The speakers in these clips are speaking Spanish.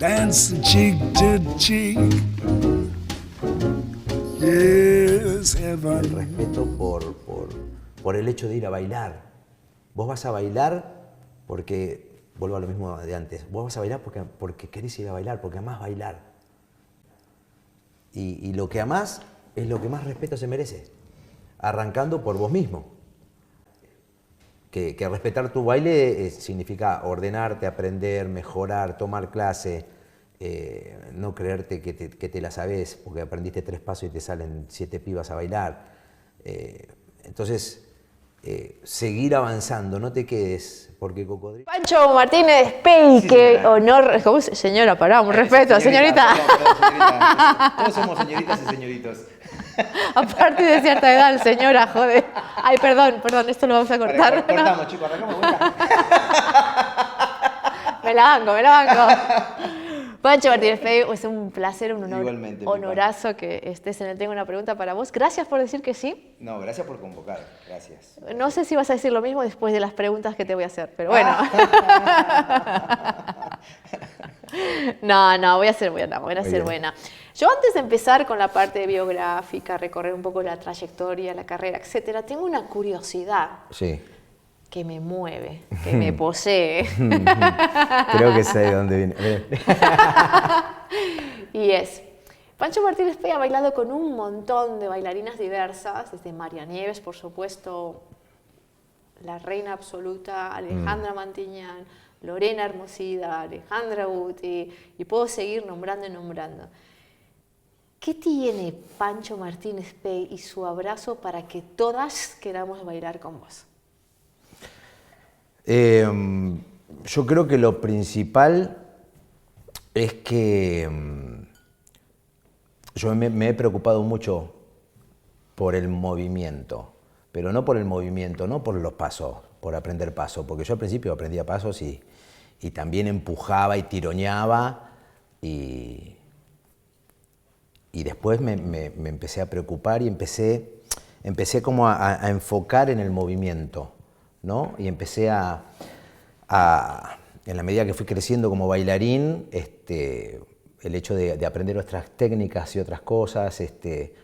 dancing cheek to cheek. Yes, heaven. El respeto por el hecho de ir a bailar. Vos vas a bailar porque, vuelvo a lo mismo de antes, vos vas a bailar porque querés ir a bailar, porque amás bailar. Y lo que amás es lo que más respeto se merece, arrancando por vos mismo. Que respetar tu baile significa ordenarte, aprender, mejorar, tomar clase, no creerte que te la sabés porque aprendiste 3 pasos y te salen 7 pibas a bailar. Entonces, seguir avanzando, no te quedes, porque cocodrilo... Pancho Martínez Pey, qué honor. ¿Cómo se... Señora, pará, un respeto, señorita. Perdón, señorita. Todos somos señoritas y señoritos. A partir de cierta edad, señora, joder. Ay, perdón, esto lo vamos a cortar. Cortamos, chicos, arrancamos vuelta. Me la banco. Pancho Martínez Pey, es un placer, un honor, Igualmente, honorazo que estés en el Tengo una Pregunta para Vos. Gracias por decir que sí. No, gracias por convocar, gracias. No sé si vas a decir lo mismo después de las preguntas que te voy a hacer, pero bueno. No, voy a ser buena. Yo antes de empezar con la parte biográfica, recorrer un poco la trayectoria, la carrera, etcétera, tengo una curiosidad. Sí. Que me mueve, que me posee. Creo que sé de dónde viene. Y es, Pancho Martínez Pey ha bailado con un montón de bailarinas diversas, desde María Nieves, por supuesto, la reina absoluta, Alejandra Mantiñán, Lorena Hermosida, Alejandra Guti, y puedo seguir nombrando y nombrando. ¿Qué tiene Pancho Martínez Pey y su abrazo para que todas queramos bailar con vos? Yo creo que lo principal es que yo me he preocupado mucho por el movimiento, pero no por el movimiento, no por los pasos, por aprender pasos, porque yo al principio aprendía pasos y también empujaba y tironeaba y después me empecé a preocupar y empecé como a enfocar en el movimiento, ¿no? Y empecé en la medida que fui creciendo como bailarín, el hecho de aprender otras técnicas y otras cosas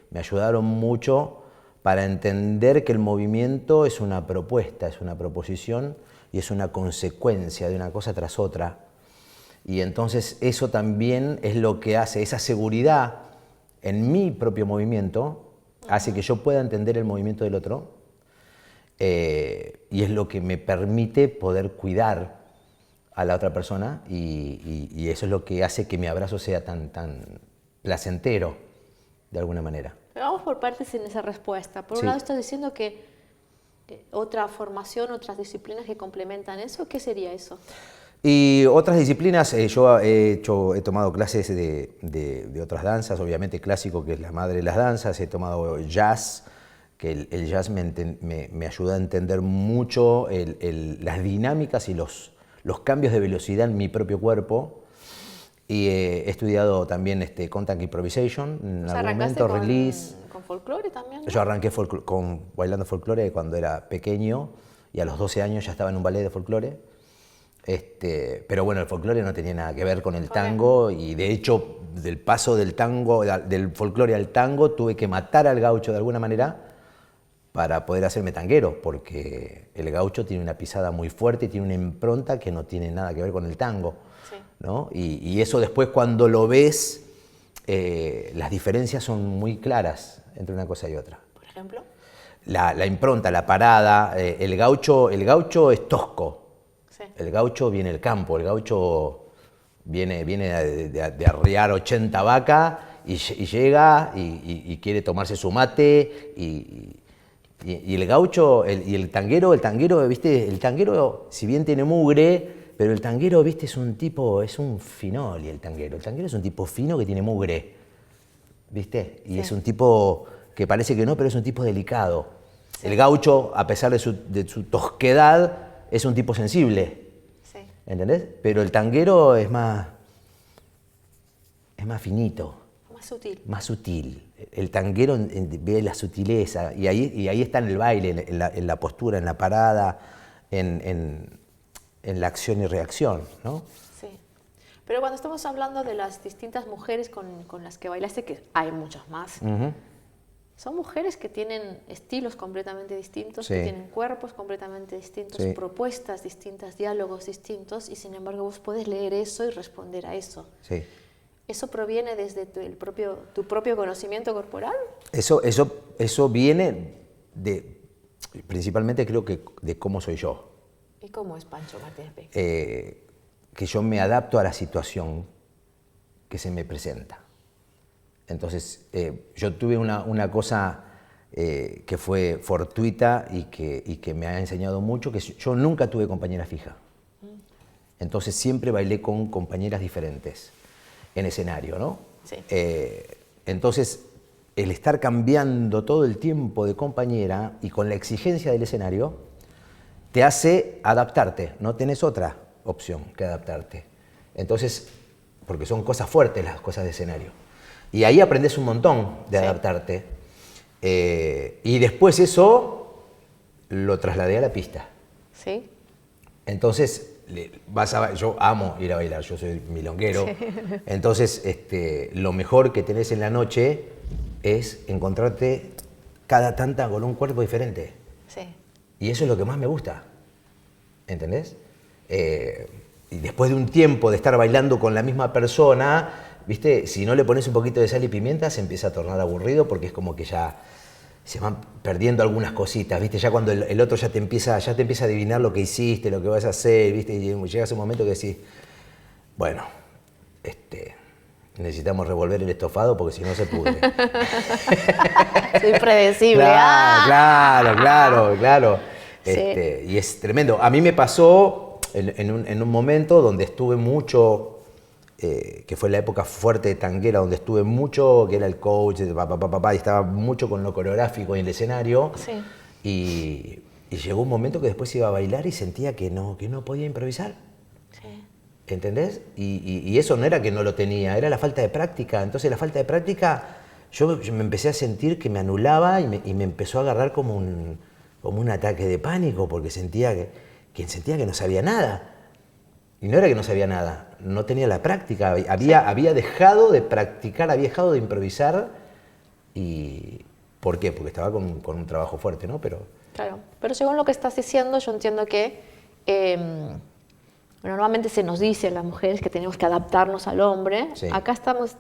me ayudaron mucho para entender que el movimiento es una propuesta, es una proposición y es una consecuencia de una cosa tras otra. Y entonces eso también es lo que hace, esa seguridad en mi propio movimiento, hace que yo pueda entender el movimiento del otro. Y es lo que me permite poder cuidar a la otra persona y eso es lo que hace que mi abrazo sea tan placentero, de alguna manera. Pero vamos por partes en esa respuesta. Por un lado estás diciendo que otra formación, otras disciplinas que complementan eso, ¿qué sería eso? Y otras disciplinas, yo he tomado clases de otras danzas, obviamente clásico, que es la madre de las danzas, he tomado jazz, que el jazz me ayuda a entender mucho las dinámicas y los cambios de velocidad en mi propio cuerpo. Y he estudiado también contact improvisation, en algún momento, release. ¿Con folclore también? ¿No? Yo arranqué bailando folclore cuando era pequeño y a los 12 años ya estaba en un ballet de folclore. Pero bueno, el folclore no tenía nada que ver con el tango y de hecho del paso del folclore al tango tuve que matar al gaucho de alguna manera para poder hacerme tanguero, porque el gaucho tiene una pisada muy fuerte y tiene una impronta que no tiene nada que ver con el tango, ¿no? Y eso después cuando lo ves, las diferencias son muy claras entre una cosa y otra. ¿Por ejemplo? La impronta, la parada, el gaucho es tosco. Sí. El gaucho viene del campo, el gaucho viene de arriar 80 vacas y llega y quiere tomarse su mate y el gaucho y el tanguero, ¿viste? El tanguero, si bien tiene mugre, pero el tanguero, ¿viste? Es un finoli el tanguero. El tanguero es un tipo fino que tiene mugre, ¿viste? Y es un tipo que parece que no, pero es un tipo delicado. Sí. El gaucho, a pesar de su tosquedad, es un tipo sensible, ¿entendés? Pero el tanguero es más finito. Más sutil. El tanguero ve la sutileza y ahí está en el baile, en la postura, en la parada, en la acción y reacción, ¿no? Sí. Pero cuando estamos hablando de las distintas mujeres con las que bailaste, que hay muchas más, son mujeres que tienen estilos completamente distintos, Sí. que tienen cuerpos completamente distintos, Sí. propuestas distintas, diálogos distintos, y sin embargo vos podés leer eso y responder a eso. Sí. ¿Eso proviene desde tu propio conocimiento corporal? Eso viene principalmente creo que de cómo soy yo. ¿Y cómo es Pancho Martínez Peña? Que yo me adapto a la situación que se me presenta. Entonces, yo tuve una cosa que fue fortuita y que me ha enseñado mucho, que yo nunca tuve compañera fija. Entonces, siempre bailé con compañeras diferentes en escenario, ¿no? Sí. Entonces, el estar cambiando todo el tiempo de compañera y con la exigencia del escenario, te hace adaptarte, no tenés otra opción que adaptarte. Entonces, porque son cosas fuertes las cosas de escenario. Y ahí aprendes un montón de adaptarte. Y después eso lo trasladé a la pista. Sí. Entonces, yo amo ir a bailar, yo soy milonguero. Sí. Entonces, lo mejor que tenés en la noche es encontrarte cada tanta con un cuerpo diferente. Sí. Y eso es lo que más me gusta, ¿entendés? Y después de un tiempo de estar bailando con la misma persona, ¿viste? Si no le pones un poquito de sal y pimienta, se empieza a tornar aburrido porque es como que ya se van perdiendo algunas cositas, ¿viste? Ya cuando el otro ya te empieza a adivinar lo que hiciste, lo que vas a hacer, ¿viste? Y llegas a un momento que decís, bueno, necesitamos revolver el estofado porque si no se pudre. Soy predecible. Claro. Sí. Y es tremendo. A mí me pasó en un momento donde estuve mucho, que fue la época fuerte de tanguera, donde estuve mucho, que era el coach, y estaba mucho con lo coreográfico en el escenario. Sí. Y llegó un momento que después iba a bailar y sentía que no podía improvisar. Sí. ¿Entendés? Y eso no era que no lo tenía, era la falta de práctica. Entonces la falta de práctica, yo me empecé a sentir que me anulaba y me empezó a agarrar como un ataque de pánico, porque sentía que no sabía nada. Y no era que no sabía nada, no tenía la práctica, había dejado de practicar, había dejado de improvisar. Y ¿por qué? Porque estaba con un trabajo fuerte, ¿no? Claro, pero según lo que estás diciendo, yo entiendo que normalmente se nos dice a las mujeres que tenemos que adaptarnos al hombre. Sí. Acá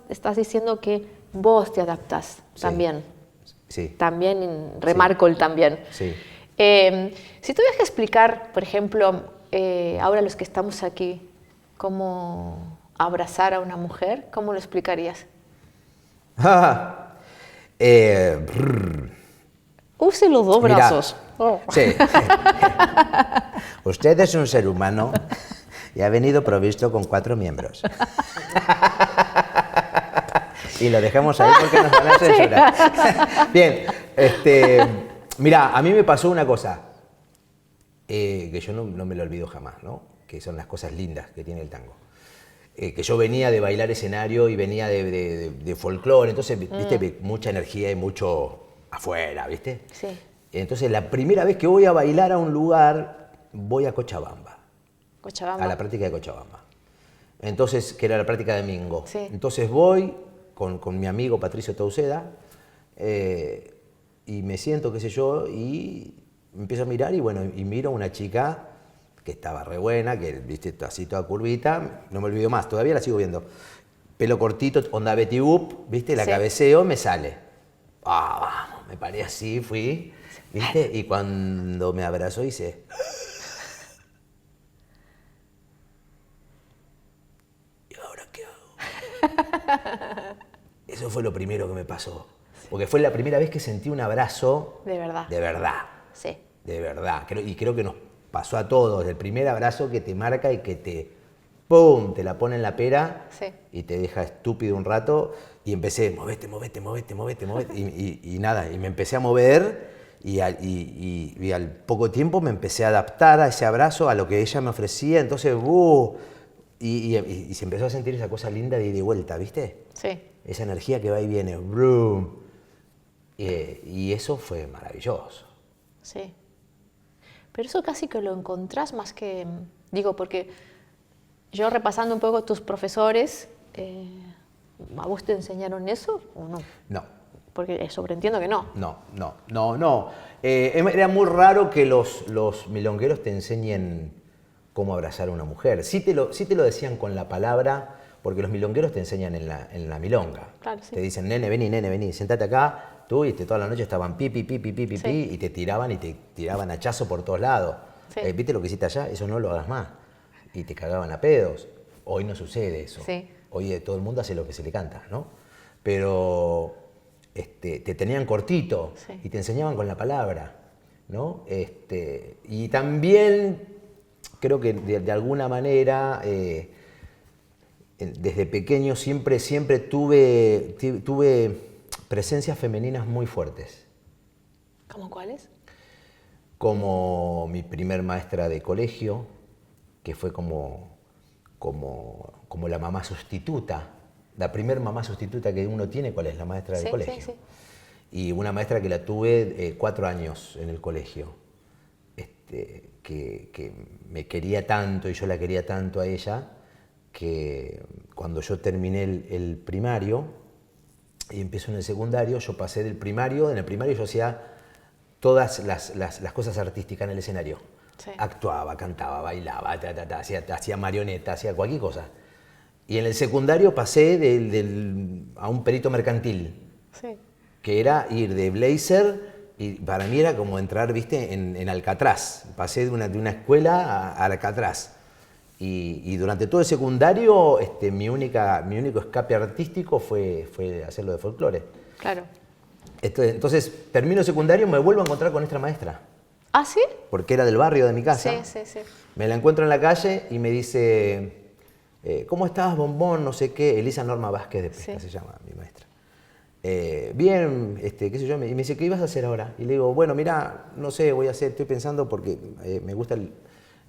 estás diciendo que vos te adaptás también. Sí. También, remarco el también. Sí. Si tuvieras que explicar, por ejemplo, ahora los que estamos aquí, cómo abrazar a una mujer, ¿cómo lo explicarías? Use los dos brazos. Oh. Sí. Usted es un ser humano y ha venido provisto con 4 miembros. Y lo dejamos ahí porque nos van a censurar. Bien, mira, a mí me pasó una cosa que yo no me lo olvido jamás, ¿no? Que son las cosas lindas que tiene el tango. Que yo venía de bailar escenario y venía de folclore, entonces, viste, mucha energía y mucho afuera, ¿viste? Sí. Entonces, la primera vez que voy a bailar a un lugar, voy a Cochabamba. Cochabamba. A la práctica de Cochabamba. Entonces, que era la práctica de Mingo. Sí. Entonces voy con mi amigo Patricio Tauceda y me siento, qué sé yo, y empiezo a mirar y bueno, y miro a una chica que estaba re buena, que viste así toda curvita, no me olvido más, todavía la sigo viendo. Pelo cortito, onda Betty Boop, viste, la Sí. cabeceo, me sale. Vamos, me paré así, fui, viste, y cuando me abrazó hice... ¿Y ahora qué hago? Eso fue lo primero que me pasó, porque fue la primera vez que sentí un abrazo... De verdad. De verdad. Sí. De verdad, y creo que nos pasó a todos, el primer abrazo que te marca y que ¡pum!, te la pone en la pera. Sí. Y te deja estúpido un rato, y empecé, movete, y nada, y me empecé a mover, y al poco tiempo me empecé a adaptar a ese abrazo, a lo que ella me ofrecía, entonces, y se empezó a sentir esa cosa linda de ida y vuelta, ¿viste? Sí. Esa energía que va y viene, ¡brum! Y eso fue maravilloso. Sí. Pero eso casi que lo encontrás más que... Digo, porque yo repasando un poco tus profesores, ¿a vos te enseñaron eso o no? No. Porque sobreentiendo que no. No. Era muy raro que los milongueros te enseñen cómo abrazar a una mujer. Sí te lo decían con la palabra, porque los milongueros te enseñan en la milonga. Claro, sí. Te dicen, nene, vení, sentate acá. Tú, y toda la noche estaban pi, y te tiraban hachazo por todos lados. Sí. ¿Viste lo que hiciste allá? Eso no lo hagas más. Y te cagaban a pedos. Hoy no sucede eso. Sí. Hoy todo el mundo hace lo que se le canta, ¿no? Pero te tenían cortito, sí, y te enseñaban con la palabra, ¿no? Y también creo que de alguna manera, desde pequeño siempre tuve presencias femeninas muy fuertes. ¿Cómo cuáles? Como mi primer maestra de colegio, que fue como la mamá sustituta. La primer mamá sustituta que uno tiene, ¿cuál es? La maestra del colegio. Sí. Y una maestra que la tuve 4 años en el colegio, que me quería tanto y yo la quería tanto a ella, que cuando yo terminé el primario y empecé en el secundario, yo pasé del primario, en el primario yo hacía todas las cosas artísticas en el escenario. Sí. Actuaba, cantaba, bailaba, hacía marioneta, hacía cualquier cosa. Y en el secundario pasé a un perito mercantil, Sí. que era ir de blazer, y para mí era como entrar, viste, en Alcatraz. Pasé de una escuela a Alcatraz. Y durante todo el secundario, mi único escape artístico fue hacerlo de folclore. Claro. Entonces, termino el secundario, me vuelvo a encontrar con esta maestra. ¿Ah, sí? Porque era del barrio de mi casa. Sí. Me la encuentro en la calle y me dice, ¿cómo estás, bombón? No sé qué. Elisa Norma Vázquez de Pesca se llama mi maestra. Bien, qué sé yo. Y me dice, ¿qué ibas a hacer ahora? Y le digo, bueno, mira, no sé, estoy pensando porque me gusta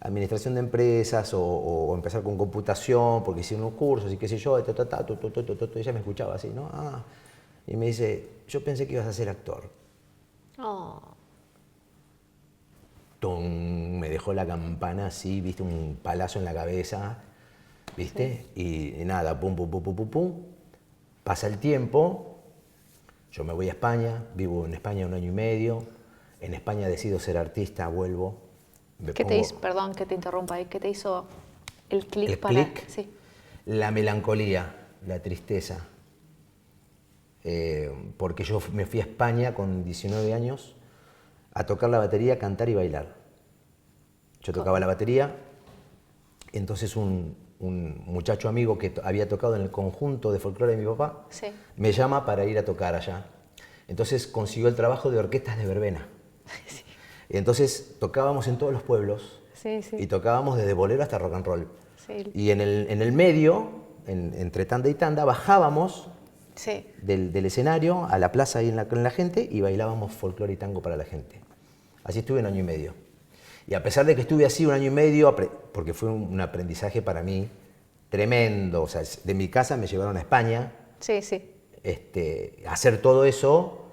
administración de empresas o empezar con computación, porque hice unos cursos y qué sé yo. Y ella me escuchaba así, ¿no? Y me dice, yo pensé que ibas a ser actor. Oh. ¡Tum! Me dejó la campana así, viste, un palazo en la cabeza, viste, y nada, pum. Pasa el tiempo, yo me voy a España, vivo en España 1 año y medio, en España decido ser artista, vuelvo. Perdón que te interrumpa ahí, ¿qué te hizo el clic ¿El para...? clic? Sí. La melancolía, la tristeza. Porque yo me fui a España con 19 años a tocar la batería, cantar y bailar. Yo tocaba la batería, entonces un muchacho amigo que había tocado en el conjunto de folclore de mi papá me llama para ir a tocar allá. Entonces consiguió el trabajo de orquestas de verbena. Sí. Y entonces tocábamos en todos los pueblos y tocábamos desde bolero hasta rock and roll. Sí. Y en el medio, entre tanda y tanda, bajábamos del escenario a la plaza ahí con la gente y bailábamos folclore y tango para la gente. Así estuve 1 año y medio. Y a pesar de que estuve así 1 año y medio, porque fue un aprendizaje para mí tremendo, o sea, de mi casa me llevaron a España a hacer todo eso,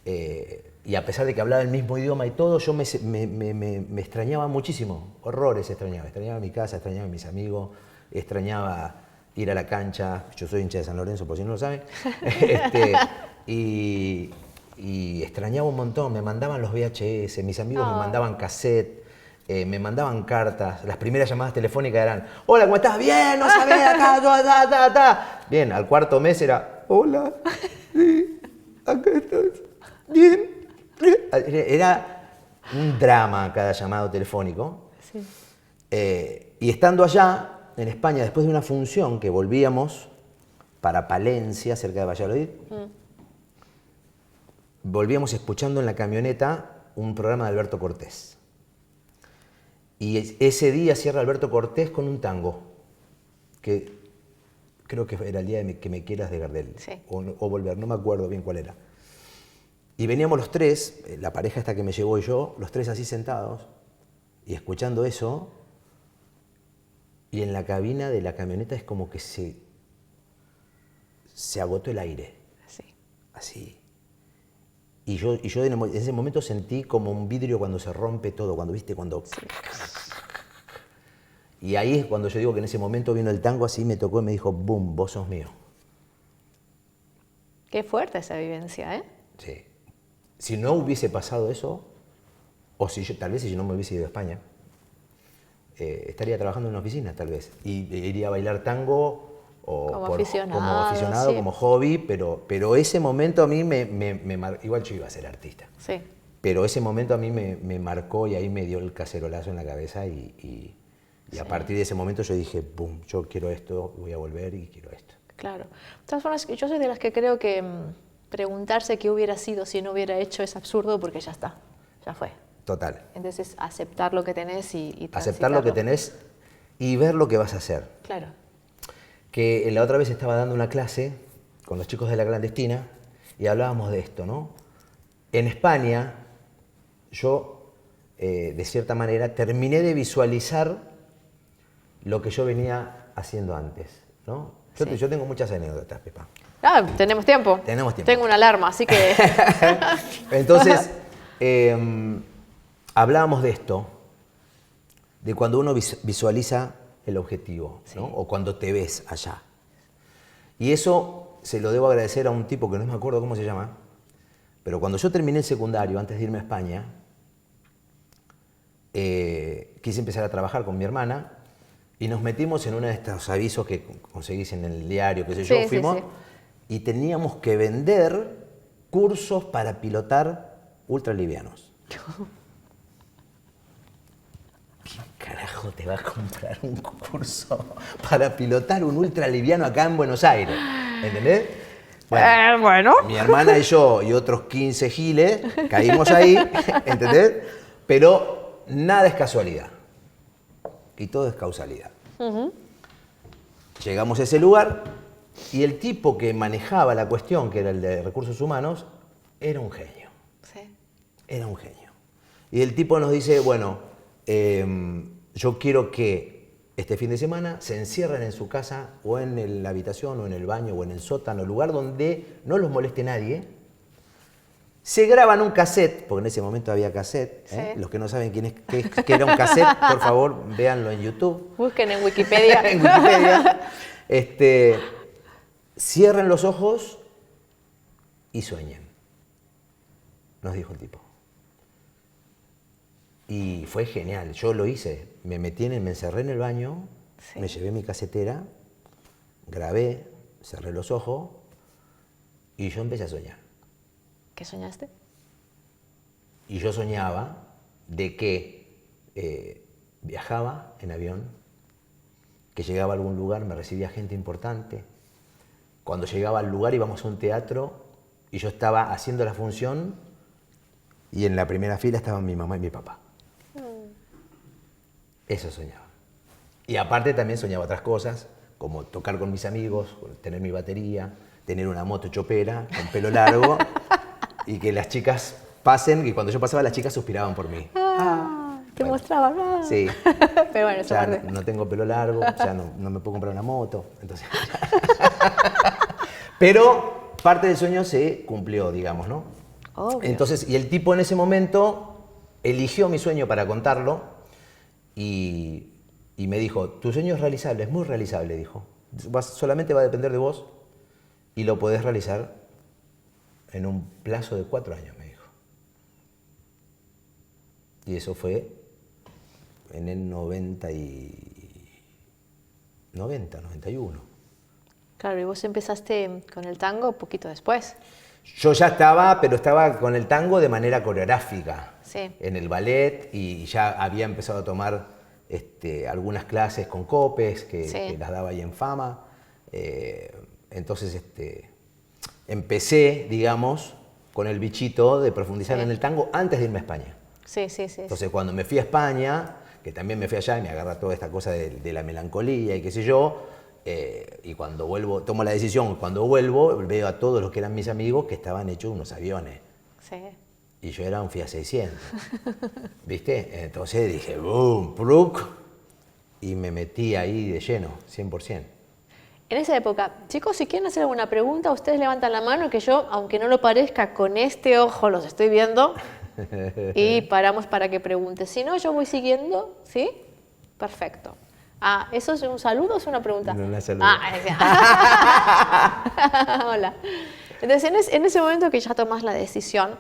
y a pesar de que hablaba el mismo idioma y todo, yo me extrañaba muchísimo, horrores extrañaba mi casa, extrañaba a mis amigos, extrañaba ir a la cancha. Yo soy hincha de San Lorenzo, por si no lo saben. Y extrañaba un montón. Me mandaban los VHS, mis amigos me mandaban cassette, me mandaban cartas. Las primeras llamadas telefónicas eran, hola, ¿cómo estás? Bien, no sabés, acá, Bien, al 4.º mes era, hola, sí, acá estás, bien. Era un drama cada llamado telefónico. Sí. Y estando allá, en España, después de una función que volvíamos para Palencia, cerca de Valladolid, volvíamos escuchando en la camioneta un programa de Alberto Cortés. Y ese día cierra Alberto Cortés con un tango, que creo que era el día de que me quieras de Gardel, o Volver, no me acuerdo bien cuál era. Y veníamos los tres, la pareja esta que me llevó y yo, los tres así sentados, y escuchando eso. Y en la cabina de la camioneta es como que se agotó el aire. Así. Y yo en ese momento sentí como un vidrio cuando se rompe todo, cuando. Y ahí es cuando yo digo que en ese momento vino el tango, así me tocó y me dijo, boom, vos sos mío. Qué fuerte esa vivencia, ¿eh? Sí. Si no hubiese pasado eso, o si yo, tal vez si yo no me hubiese ido a España, estaría trabajando en una oficina, tal vez. Y iría a bailar tango o Como aficionado, como aficionado, sí. como hobby, pero ese momento a mí me marcó. Igual yo iba a ser artista. Sí. Pero ese momento a mí me marcó y ahí me dio el cacerolazo en la cabeza y a partir de ese momento yo dije, boom, yo quiero esto, voy a volver y quiero esto. Claro. De todas formas, yo soy de las que creo que preguntarse qué hubiera sido si no hubiera hecho es absurdo porque ya está, ya fue. Total. Entonces, aceptar lo que tenés y Aceptar lo que tenés y ver lo que vas a hacer. Claro. Que la otra vez estaba dando una clase con los chicos de la clandestina y hablábamos de esto, ¿no? En España, yo, de cierta manera, terminé de visualizar lo que yo venía haciendo antes, ¿no? Yo tengo muchas anécdotas, Pepa. Ah, tenemos tiempo. Tenemos tiempo. Tengo una alarma, así que... Entonces, hablábamos de esto, de cuando uno visualiza el objetivo, ¿no? O cuando te ves allá. Y eso se lo debo agradecer a un tipo que no me acuerdo cómo se llama, pero cuando yo terminé el secundario, antes de irme a España, quise empezar a trabajar con mi hermana y nos metimos en uno de estos avisos que conseguís en el diario, qué sé yo, Sí, fuimos sí. y teníamos que vender cursos para pilotar ultralivianos. ¿Quién carajo te va a comprar un curso para pilotar un ultraliviano acá en Buenos Aires? ¿Entendés? Bueno. Mi hermana y yo y otros 15 giles caímos ahí, ¿entendés? Pero nada es casualidad. Y todo es causalidad. Llegamos a ese lugar y el tipo que manejaba la cuestión, que era el de recursos humanos, era un genio. Sí. Era un genio. Y el tipo nos dice, bueno, yo quiero que este fin de semana se encierren en su casa o en la habitación o en el baño o en el sótano, lugar donde no los moleste nadie. Se graban un cassette, porque en ese momento había cassette. ¿Eh? Sí. Los que no saben qué era un cassette, por favor, véanlo en YouTube. Busquen en Wikipedia. En Wikipedia. Cierren los ojos y sueñen, nos dijo el tipo. Y fue genial, yo lo hice. Me encerré en el baño, Sí. me llevé mi casetera, grabé, cerré los ojos y yo empecé a soñar. ¿Qué soñaste? Y yo soñaba de que viajaba en avión, que llegaba a algún lugar, me recibía gente importante. Cuando llegaba al lugar íbamos a un teatro y yo estaba haciendo la función y en la primera fila estaban mi mamá y mi papá. Eso soñaba. Y aparte también soñaba otras cosas, como tocar con mis amigos, tener mi batería, tener una moto chopera con pelo largo y que las chicas pasen, y cuando yo pasaba las chicas suspiraban por mí. Te Bueno. mostraba, ¿no? Sí. Pero bueno, O esa sea, parte. no tengo pelo largo, o sea, no me puedo comprar una moto. Entonces, pero parte del sueño se cumplió, digamos, ¿no? Obvio. Entonces, y el tipo en ese momento eligió mi sueño para contarlo y me dijo, tu sueño es realizable, es muy realizable, dijo. Solamente va a depender de vos y lo podés realizar en un plazo de 4 años, me dijo. Y eso fue en el 91. Claro, y vos empezaste con el tango un poquito después. Yo ya estaba, pero estaba con el tango de manera coreográfica, Sí. en el ballet, y ya había empezado a tomar algunas clases con copes, que las daba ahí en Fama. Entonces empecé, digamos, con el bichito de profundizar Sí. en el tango antes de irme a España. Sí, sí, sí. Entonces cuando me fui a España, que también me fui allá y me agarra toda esta cosa de la melancolía y qué sé yo, y cuando vuelvo, tomo la decisión, cuando vuelvo veo a todos los que eran mis amigos que estaban hechos unos aviones. Sí. Y yo era un Fiat 600, ¿viste? Entonces dije, boom, pluk, y me metí ahí de lleno, 100%. En esa época, chicos, si quieren hacer alguna pregunta, ustedes levantan la mano que yo, aunque no lo parezca, con este ojo los estoy viendo y paramos para que pregunte. Si no, yo voy siguiendo, ¿sí? Perfecto. Ah, ¿eso es un saludo o es una pregunta? No, una saludo. Hola. Entonces, en ese momento que ya tomas la decisión,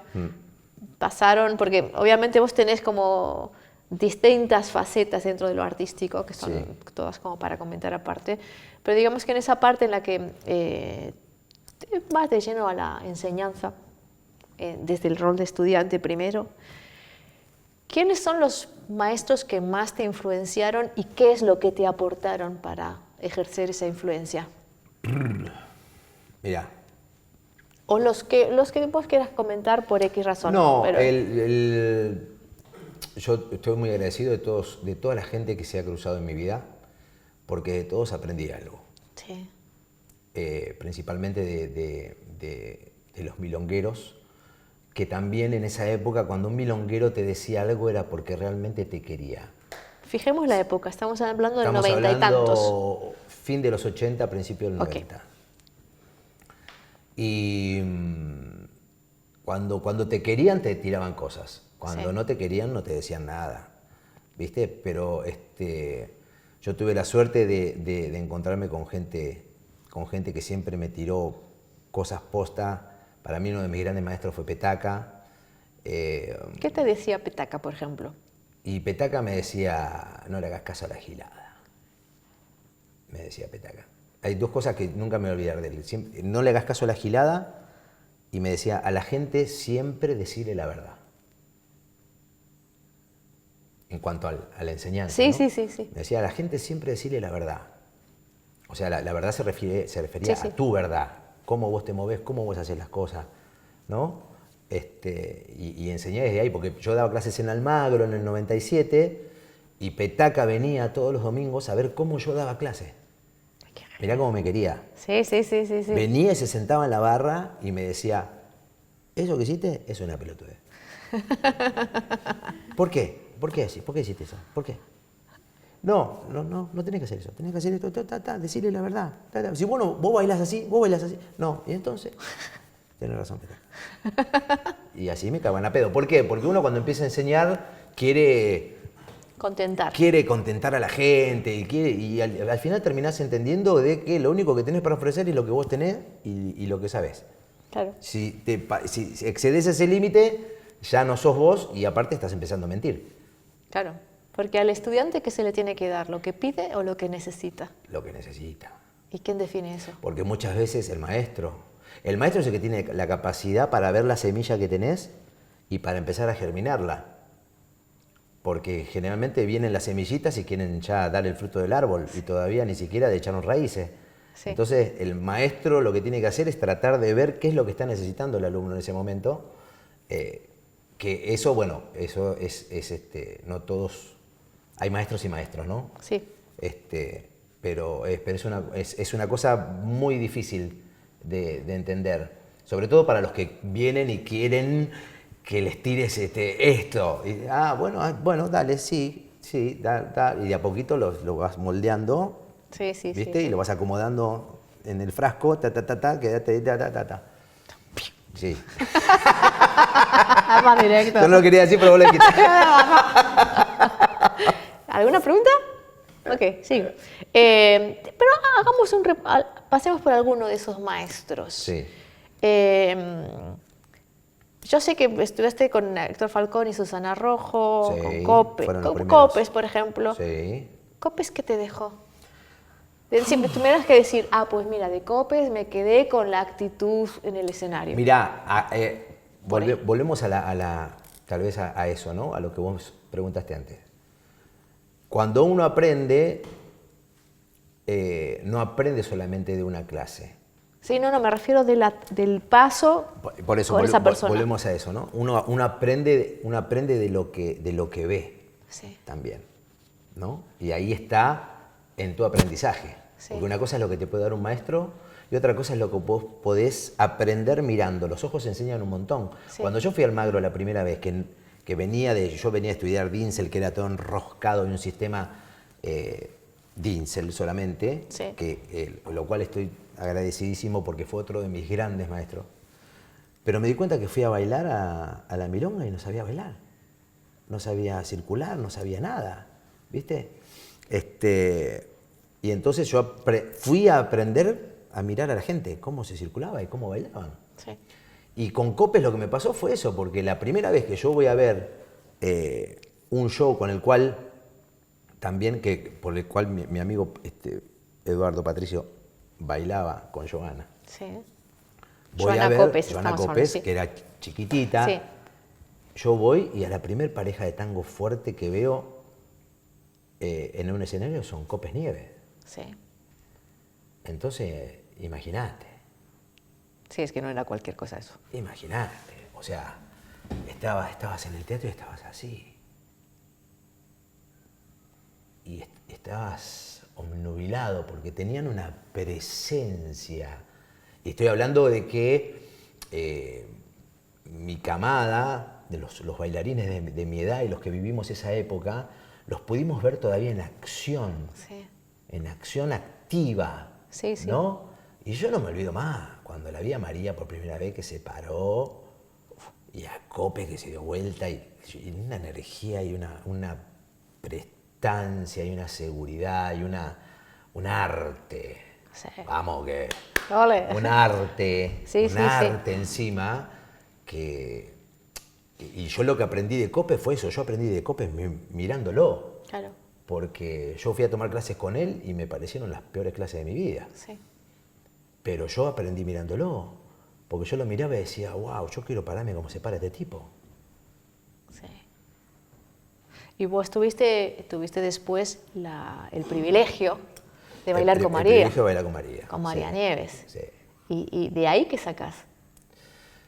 pasaron, porque obviamente vos tenés como distintas facetas dentro de lo artístico, que son todas como para comentar aparte, pero digamos que en esa parte en la que vas de lleno a la enseñanza, desde el rol de estudiante primero, ¿quiénes son los maestros que más te influenciaron y qué es lo que te aportaron para ejercer esa influencia? Mira. O los que vos quieras comentar por X razón. No, pero... yo estoy muy agradecido de toda la gente que se ha cruzado en mi vida, porque de todos aprendí algo. Sí. Principalmente de los milongueros, que también en esa época, cuando un milonguero te decía algo, era porque realmente te quería. Fijemos la época, estamos hablando del Estamos 90 y tantos. Fin de los 80, principio del 90. Y cuando te querían te tiraban cosas, cuando no te querían no te decían nada, ¿viste? Pero yo tuve la suerte de encontrarme con gente que siempre me tiró cosas posta. Para mí uno de mis grandes maestros fue Petaca. ¿Qué te decía Petaca, por ejemplo? Y Petaca me decía, no le hagas caso a la gilada. Me decía Petaca. Hay dos cosas que nunca me voy a olvidar de él. No le hagas caso a la gilada, y me decía, a la gente siempre decirle la verdad. En cuanto a la enseñanza, Sí, ¿no? sí. Me decía, a la gente siempre decirle la verdad. O sea, la verdad se refería a tu verdad. Cómo vos te movés, cómo vos haces las cosas, ¿no? Y enseñé desde ahí, porque yo daba clases en Almagro en el 97, y Petaca venía todos los domingos a ver cómo yo daba clases. Mirá cómo me quería. Sí. Venía y se sentaba en la barra y me decía, eso que hiciste es una pelotudez. ¿Por qué? ¿Por qué hiciste eso? ¿Por qué? No tenés que hacer eso. Tenés que hacer esto, decirle la verdad. Si vos bailás así, No, y entonces, tenés razón, Petaca. Y así me cagan a pedo. ¿Por qué? Porque uno cuando empieza a enseñar quiere contentar a la gente y al final terminás entendiendo de que lo único que tenés para ofrecer es lo que vos tenés y lo que sabés. Claro. Si excedes ese límite, ya no sos vos y aparte estás empezando a mentir. Claro, porque al estudiante, ¿qué se le tiene que dar? ¿Lo que pide o lo que necesita? Lo que necesita. ¿Y quién define eso? Porque muchas veces el maestro es el que tiene la capacidad para ver la semilla que tenés y para empezar a germinarla. Porque generalmente vienen las semillitas y quieren ya dar el fruto del árbol y todavía ni siquiera echaron raíces. Sí. Entonces el maestro lo que tiene que hacer es tratar de ver qué es lo que está necesitando el alumno en ese momento. Que eso, bueno, eso es no todos, hay maestros y maestros, ¿no? Sí. Pero es una cosa muy difícil de entender, sobre todo para los que vienen y quieren que les tires esto. Y, bueno, dale, sí, da, y de a poquito lo vas moldeando, sí, ¿viste? Y lo vas acomodando en el frasco, quédate, Sí. Más directo. Yo no lo quería decir, pero vos le quitaste. ¿Alguna pregunta? Ok, sigo. Pero hagamos pasemos por alguno de esos maestros. Sí. Yo sé que estudiaste con Héctor Falcón y Susana Rojo, Sí, con Copes. Con Copes, por ejemplo. Sí. ¿Copes qué te dejó? Siempre tuvieras que decir, pues mira, de Copes me quedé con la actitud en el escenario. Mirá, volvemos tal vez a eso, ¿no? A lo que vos preguntaste antes. Cuando uno aprende, no aprende solamente de una clase. Sí, no, me refiero del paso por eso, con esa persona. Volvemos a eso, ¿no? Uno aprende de lo que ve, sí, también, ¿no? Y ahí está en tu aprendizaje. Sí. Porque una cosa es lo que te puede dar un maestro y otra cosa es lo que vos podés aprender mirando. Los ojos enseñan un montón. Sí. Cuando yo fui al Almagro la primera vez, que yo venía a estudiar Dinsel, que era todo enroscado en un sistema Dinsel solamente, sí, lo cual estoy agradecidísimo porque fue otro de mis grandes maestros. Pero me di cuenta que fui a bailar a la milonga y no sabía bailar. No sabía circular, no sabía nada, ¿viste? Y entonces yo fui a aprender a mirar a la gente, cómo se circulaba y cómo bailaban. Sí. Y con Copes lo que me pasó fue eso, porque la primera vez que yo voy a ver un show con el cual, también por el cual mi amigo Eduardo Patricio bailaba con Joana. Sí. Voy Joana a ver Copes, Joana estamos Copes, hablando, sí. que era chiquitita. Sí. Yo voy y a la primer pareja de tango fuerte que veo en un escenario son Copes Nieves. Sí. Entonces, imagínate. Sí, es que no era cualquier cosa eso. Imagínate. O sea, estabas en el teatro y estabas así. Y estabas obnubilado porque tenían una presencia. Y estoy hablando de que mi camada, de los bailarines de mi edad y los que vivimos esa época, los pudimos ver todavía en acción. Sí. En acción activa. Sí, sí. ¿No? Y yo no me olvido más, cuando la vi a María por primera vez que se paró, y a Cope que se dio vuelta, y una energía y una prestancia y una seguridad y un arte. Sí. Vamos, que Ole. un arte, Sí, un sí, arte encima que... Y yo lo que aprendí de Cope fue eso, yo aprendí de Cope mirándolo. Claro. Porque yo fui a tomar clases con él y me parecieron las peores clases de mi vida. Sí. Pero yo aprendí mirándolo, porque yo lo miraba y decía, wow, yo quiero pararme como se para este tipo. Sí. Y vos tuviste después el privilegio de bailar con El María. privilegio de bailar con María. Con María sí, Nieves. Sí. ¿Y de ahí qué sacás?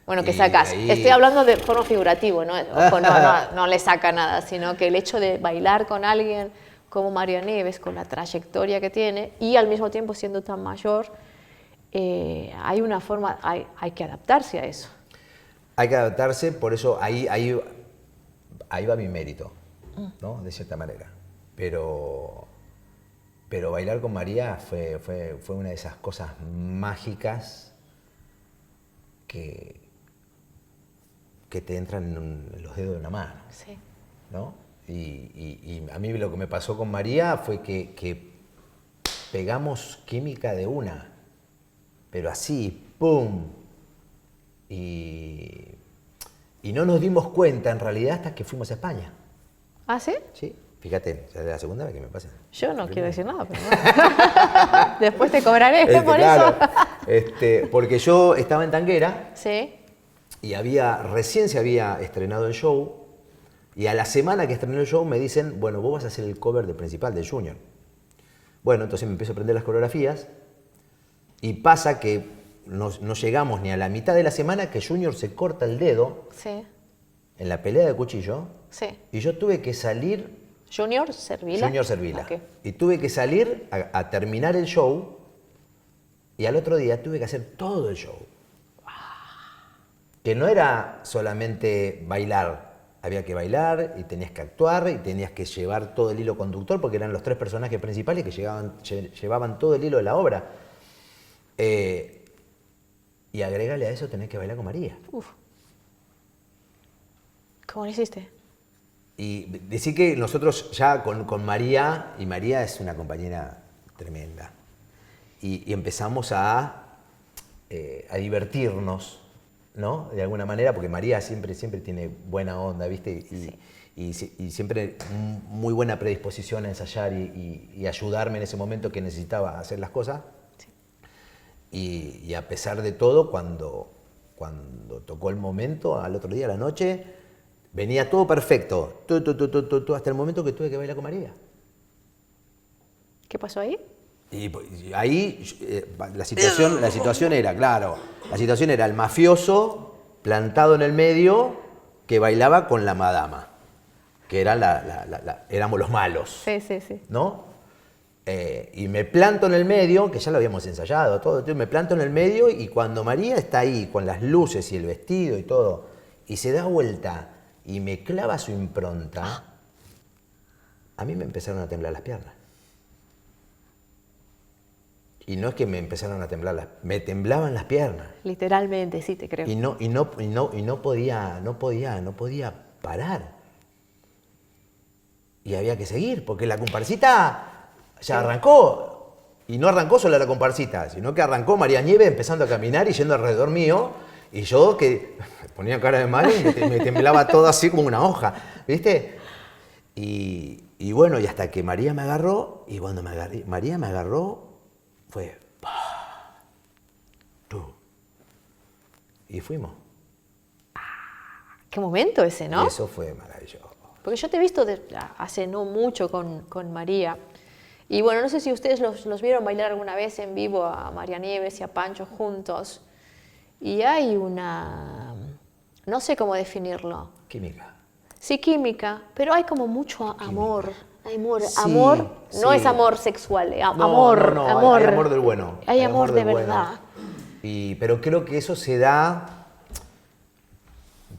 Bueno, ¿qué Y sacás? ahí- Estoy hablando de forma figurativo, ¿no? Ojo, no le saca nada, sino que el hecho de bailar con alguien como María Nieves, con la trayectoria que tiene, y al mismo tiempo siendo tan mayor, hay una forma, hay que adaptarse a eso. Hay que adaptarse, por eso ahí va mi mérito, ¿no? De cierta manera. Pero bailar con María fue una de esas cosas mágicas que te entran en los dedos de una mano, Sí. ¿no? Y a mí lo que me pasó con María fue que pegamos química de una, pero así, ¡pum! Y no nos dimos cuenta en realidad hasta que fuimos a España. ¿Ah, sí? ¿Sí? Fíjate, ya es la segunda vez que me pasa. Yo no quiero decir nada, pero bueno. Después te cobraré por claro, eso. porque yo estaba en Tanguera Sí. y recién se había estrenado el show, y a la semana que estrenó el show me dicen, bueno, vos vas a hacer el cover del principal, del Junior. Bueno, entonces me empiezo a aprender las coreografías y pasa que no llegamos ni a la mitad de la semana que Junior se corta el dedo Sí. en la pelea de cuchillo Sí. y yo tuve que salir, Junior Servila. Junior Servila, Ok. y tuve que salir a terminar el show y al otro día tuve que hacer todo el show. Que no era solamente bailar, había que bailar y tenías que actuar y tenías que llevar todo el hilo conductor porque eran los tres personajes principales que llevaban todo el hilo de la obra. Y agregale a eso tener que bailar con María. Uf. ¿Cómo lo hiciste? Y decir que nosotros ya con María, y María es una compañera tremenda, y empezamos a divertirnos, ¿no? De alguna manera, porque María siempre tiene buena onda, ¿viste? Y siempre muy buena predisposición a ensayar y ayudarme en ese momento que necesitaba hacer las cosas. Sí. Y a pesar de todo, cuando tocó el momento, al otro día, a la noche, venía todo perfecto, hasta el momento que tuve que bailar con María. ¿Qué pasó ahí? Y ahí la situación era, claro, la situación era el mafioso plantado en el medio que bailaba con la madama, que era éramos los malos, Sí, sí, sí. ¿no? Y me planto en el medio, que ya lo habíamos ensayado, todo, me planto en el medio y cuando María está ahí con las luces y el vestido y todo, y se da vuelta y me clava su impronta, a mí me empezaron a temblar las piernas. Y no es que me empezaron a temblar, me temblaban las piernas. Literalmente, sí, te creo. Y no podía parar. Y había que seguir, porque la comparsita O sea, arrancó, y no arrancó solo la comparsita, sino que arrancó María Nieves empezando a caminar y yendo alrededor mío, y yo que me ponía cara de mal y me temblaba todo así como una hoja, ¿viste? Y bueno, y hasta que María me agarró, y cuando María me agarró, fue... tú. Y fuimos. Qué momento ese, ¿no? Eso fue maravilloso. Porque yo te he visto hace no mucho con María. Y bueno, no sé si ustedes los vieron bailar alguna vez en vivo a María Nieves y a Pancho juntos. Y hay una... no sé cómo definirlo. Química. Sí, química, pero hay como mucho amor. Amor, Sí, amor, no sí. es amor sexual, No, amor, no, amor. hay amor del bueno. Hay amor de del bueno. verdad. Pero creo que eso se da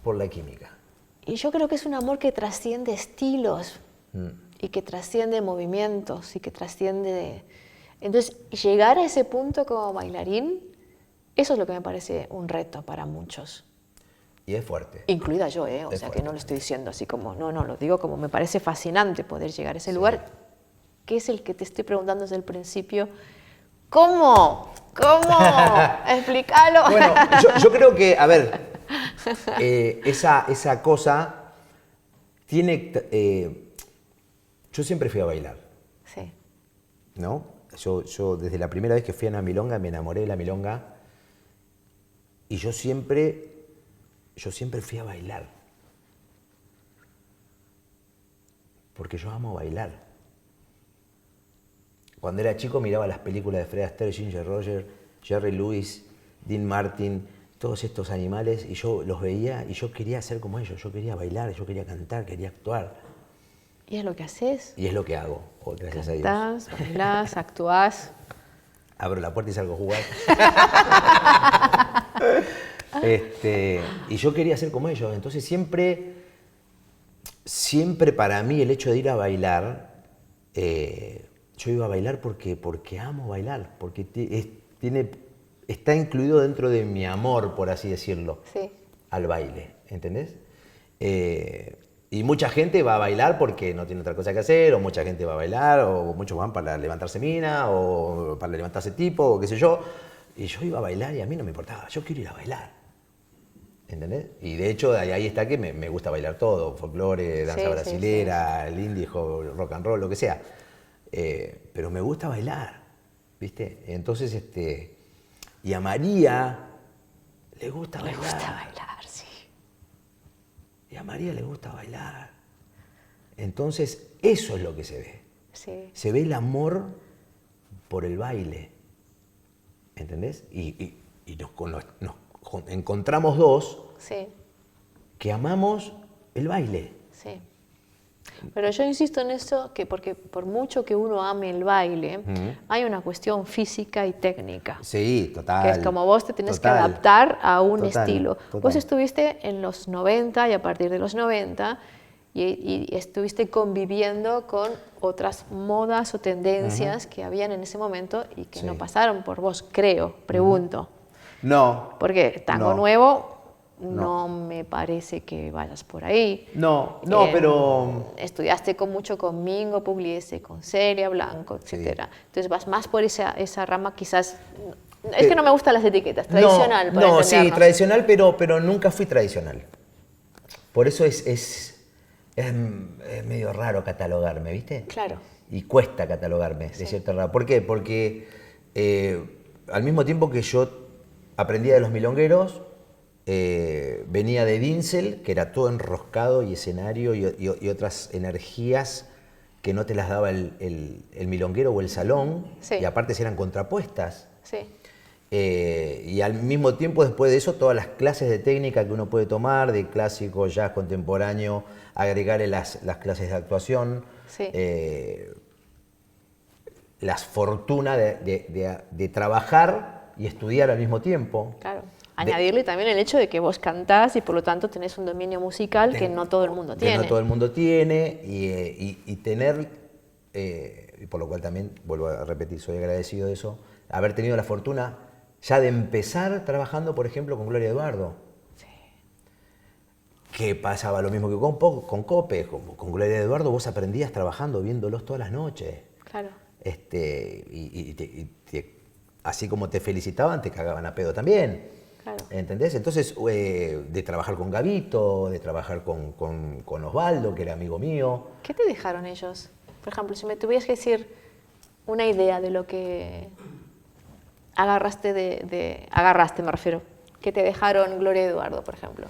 por la química. Y yo creo que es un amor que trasciende estilos y que trasciende movimientos y que trasciende... Entonces, llegar a ese punto como bailarín, eso es lo que me parece un reto para muchos. Y es fuerte. Incluida yo, o sea que no lo estoy diciendo así como, no, lo digo como me parece fascinante poder llegar a ese lugar, que es el que te estoy preguntando desde el principio. ¿Cómo? Explícalo. Bueno, yo creo que, a ver, esa cosa tiene... yo siempre fui a bailar, Sí, ¿no? Yo desde la primera vez que fui a una milonga me enamoré de la milonga y yo siempre fui a bailar. Porque yo amo bailar. Cuando era chico miraba las películas de Fred Astaire, Ginger Rogers, Jerry Lewis, Dean Martin, todos estos animales, y yo los veía y yo quería ser como ellos, yo quería bailar, yo quería cantar, quería actuar. ¿y es lo que haces? Y es lo que hago, gracias a Dios. Cantás, bailás, actuás. Abro la puerta y salgo a jugar. Y yo quería ser como ellos, entonces siempre para mí el hecho de ir a bailar, yo iba a bailar porque amo bailar, porque está incluido dentro de mi amor, por así decirlo, Sí. al baile, ¿entendés? Y mucha gente va a bailar porque no tiene otra cosa que hacer, o mucha gente va a bailar, o muchos van para levantarse mina, o para levantarse tipo, o qué sé yo. Y yo iba a bailar y a mí no me importaba, yo quiero ir a bailar. ¿Entendés? Y de hecho ahí está que me gusta bailar todo, folclore, danza brasilera, el indie, rock and roll, lo que sea. Pero me gusta bailar, ¿viste? Entonces, y a María le gusta bailar. Le gusta bailar, sí. Y a María le gusta bailar. Entonces, eso es lo que se ve. Sí. Se ve el amor por el baile. ¿Entendés? Y nos encontramos dos Sí, que amamos el baile. sí. Pero yo insisto en esto, que porque por mucho que uno ame el baile, hay una cuestión física y técnica. Sí, total. Que es como vos te tenés que total, adaptar a un total, estilo. total. Vos estuviste en los 90 y a partir de los 90 y estuviste conviviendo con otras modas o tendencias que habían en ese momento y que Sí. no pasaron por vos, creo, pregunto. No. Porque tango No. nuevo no me parece que vayas por ahí. No, pero... Estudiaste mucho con Mingo Pugliese, con Celia Blanco, etc. Entonces vas más por esa rama quizás... Es que no me gustan las etiquetas, tradicional, para No, sí, entendernos. tradicional, pero nunca fui tradicional. Por eso es medio raro catalogarme, ¿viste? Claro. Y cuesta catalogarme, de cierta manera. ¿Por qué? Porque al mismo tiempo que yo aprendía de los milongueros, venía de Dinsel, que era todo enroscado y escenario y otras energías que no te las daba el milonguero o el salón, Sí. y aparte eran contrapuestas. Sí, Y al mismo tiempo, después de eso, todas las clases de técnica que uno puede tomar, de clásico, jazz, contemporáneo, agregarle las clases de actuación, sí. las fortunas de trabajar y estudiar al mismo tiempo. Claro. Añadirle también el hecho de que vos cantás y por lo tanto tenés un dominio musical que no todo el mundo tiene. Que no todo el mundo tiene y tener, y por lo cual también, vuelvo a repetir, soy agradecido de eso, haber tenido la fortuna ya de empezar trabajando, por ejemplo, con Gloria Eduardo. Sí. Que pasaba lo mismo que con Cope, con Gloria Eduardo vos aprendías trabajando, viéndolos todas las noches. Claro. así como te felicitaban, te cagaban a pedo también. Claro. ¿Entendés? Entonces, de trabajar con Gabito, de trabajar con Osvaldo, que era amigo mío. ¿Qué te dejaron ellos? Por ejemplo, si me tuvieras que decir una idea de lo que agarraste, me refiero, que te dejaron Gloria y Eduardo, por ejemplo.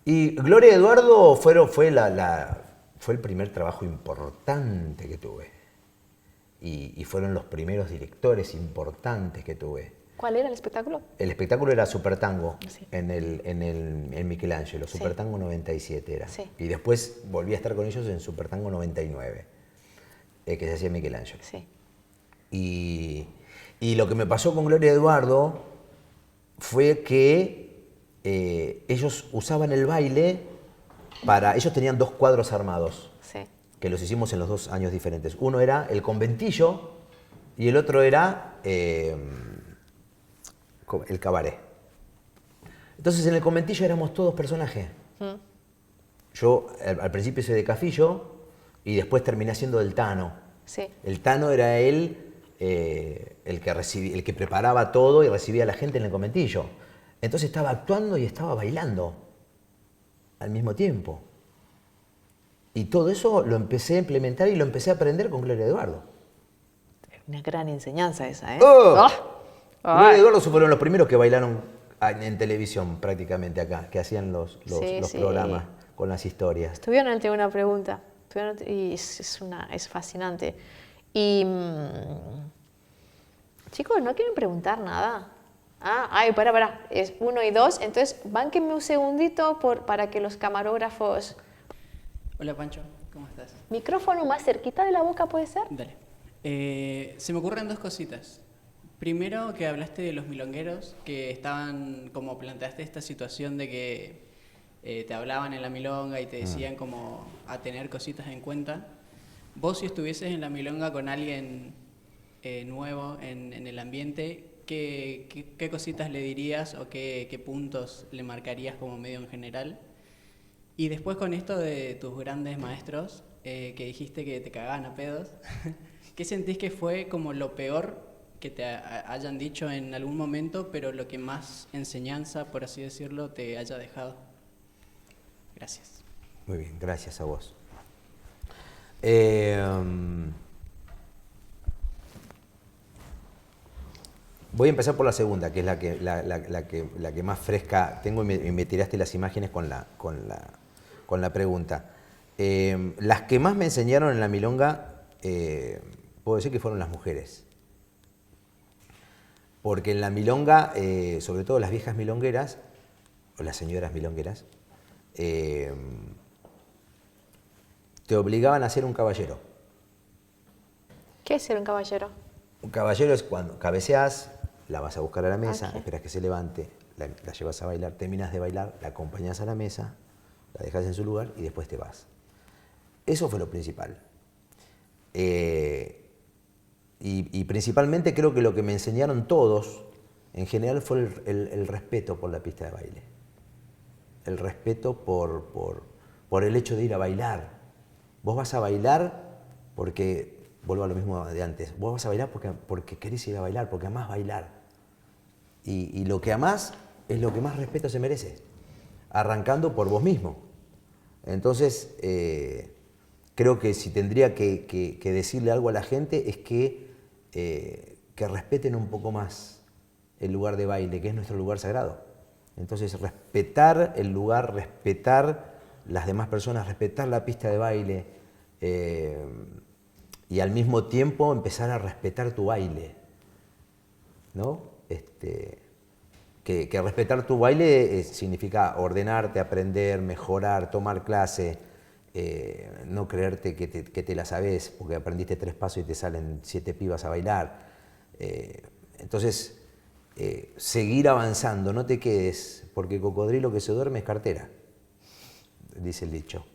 Y Gloria y Eduardo fue el primer trabajo importante que tuve. Y fueron los primeros directores importantes que tuve. ¿Cuál era el espectáculo? El espectáculo era Supertango, Sí. en Michelangelo, Sí. Supertango 97 era. Sí. Y después volví a estar con ellos en Supertango 99, que se hacía en Michelangelo. Sí. Y lo que me pasó con Gloria y Eduardo fue que ellos usaban el baile ellos tenían 2 cuadros armados, Sí. que los hicimos en los 2 años diferentes. Uno era El Conventillo y el otro era El Cabaret. Entonces en El Conventillo éramos todos personajes. Yo al principio hice de Cafillo y después terminé haciendo del Tano. Sí. El Tano era él el que preparaba todo y recibía a la gente en El Conventillo. Entonces estaba actuando y estaba bailando al mismo tiempo. Y todo eso lo empecé a implementar y lo empecé a aprender con Gloria y Eduardo. Una gran enseñanza esa, ¿eh? ¡Oh! ¡Oh! Gloria y Eduardo fueron los primeros que bailaron en televisión prácticamente acá, que hacían los Sí, sí. programas con las historias. Estuvieron en una pregunta y es fascinante. Y chicos, ¿no quieren preguntar nada? Para. Es 1 y 2. Entonces, bánquenme un segundito para que los camarógrafos... Hola Pancho, ¿cómo estás? Micrófono más cerquita de la boca, ¿puede ser? Dale. Se me ocurren 2 cositas. Primero, que hablaste de los milongueros, que estaban, como planteaste esta situación de que te hablaban en la milonga y te decían como a tener cositas en cuenta. Vos, si estuvieses en la milonga con alguien nuevo en el ambiente, ¿qué cositas le dirías o qué puntos le marcarías como medio en general? Y después con esto de tus grandes maestros, que dijiste que te cagaban a pedos, ¿qué sentís que fue como lo peor que te hayan dicho en algún momento, pero lo que más enseñanza, por así decirlo, te haya dejado? Gracias. Muy bien, gracias a vos. Voy a empezar por la segunda, que es la que más fresca tengo, y me tiraste las imágenes con la pregunta. Las que más me enseñaron en la milonga, puedo decir que fueron las mujeres. Porque en la milonga, sobre todo las viejas milongueras, o las señoras milongueras, te obligaban a ser un caballero. ¿Qué es ser un caballero? Un caballero es cuando cabeceás, la vas a buscar a la mesa, Okay. esperas que se levante, la llevas a bailar, terminas de bailar, la acompañás a la mesa, la dejas en su lugar y después te vas. Eso fue lo principal. Y principalmente creo que lo que me enseñaron todos, en general, fue el respeto por la pista de baile. El respeto por el hecho de ir a bailar. Vos vas a bailar porque, vuelvo a lo mismo de antes, vos vas a bailar porque querés ir a bailar, porque amás bailar. Y lo que amás es lo que más respeto se merece, arrancando por vos mismo. Entonces, creo que si tendría que decirle algo a la gente es que respeten un poco más el lugar de baile, que es nuestro lugar sagrado. Entonces, respetar el lugar, respetar las demás personas, respetar la pista de baile, y al mismo tiempo empezar a respetar tu baile, ¿no? Que respetar tu baile significa ordenarte, aprender, mejorar, tomar clase, no creerte que te la sabés porque aprendiste 3 pasos y te salen 7 pibas a bailar. Entonces, seguir avanzando, no te quedes, porque cocodrilo que se duerme es cartera, dice el dicho,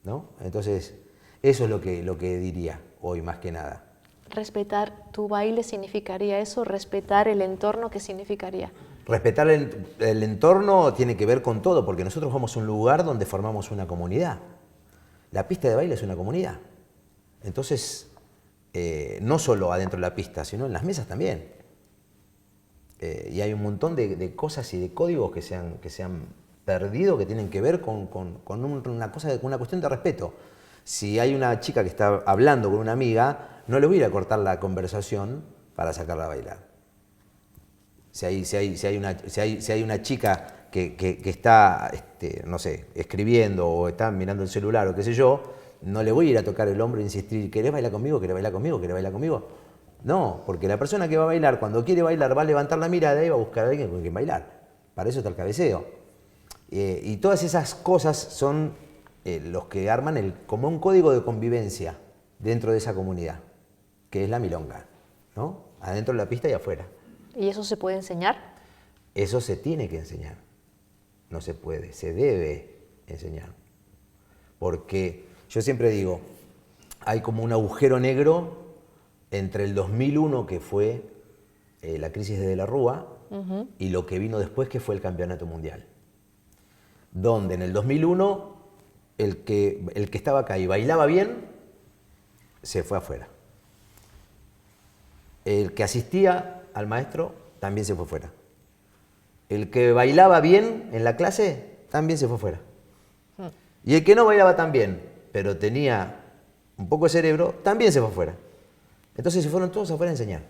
¿no? Entonces, eso es lo que diría hoy más que nada. Respetar tu baile significaría eso, respetar el entorno, ¿qué significaría? Respetar el entorno tiene que ver con todo, porque nosotros vamos a un lugar donde formamos una comunidad. La pista de baile es una comunidad. Entonces, no solo adentro de la pista, sino en las mesas también. Y hay un montón de cosas y de códigos que se han perdido, que tienen que ver con una cuestión de respeto. Si hay una chica que está hablando con una amiga, no le voy a ir a cortar la conversación para sacarla a bailar. Si hay una chica que está, no sé, escribiendo o está mirando el celular o qué sé yo, no le voy a ir a tocar el hombro e insistir, ¿querés bailar conmigo? ¿Querés bailar conmigo? ¿Querés bailar conmigo? No, porque la persona que va a bailar, cuando quiere bailar, va a levantar la mirada y va a buscar a alguien con quien bailar. Para eso está el cabeceo. Y todas esas cosas son los que arman como un código de convivencia dentro de esa comunidad, que es la milonga, ¿no? Adentro de la pista y afuera. ¿Y eso se puede enseñar? Eso se tiene que enseñar. No se puede, se debe enseñar. Porque yo siempre digo, hay como un agujero negro entre el 2001, que fue la crisis de la Rúa, y lo que vino después, que fue el Campeonato Mundial. Donde en el 2001, el que estaba acá y bailaba bien, se fue afuera. El que asistía al maestro también se fue fuera. El que bailaba bien en la clase también se fue fuera. Y el que no bailaba tan bien, pero tenía un poco de cerebro, también se fue fuera. Entonces se fueron todos afuera a enseñar.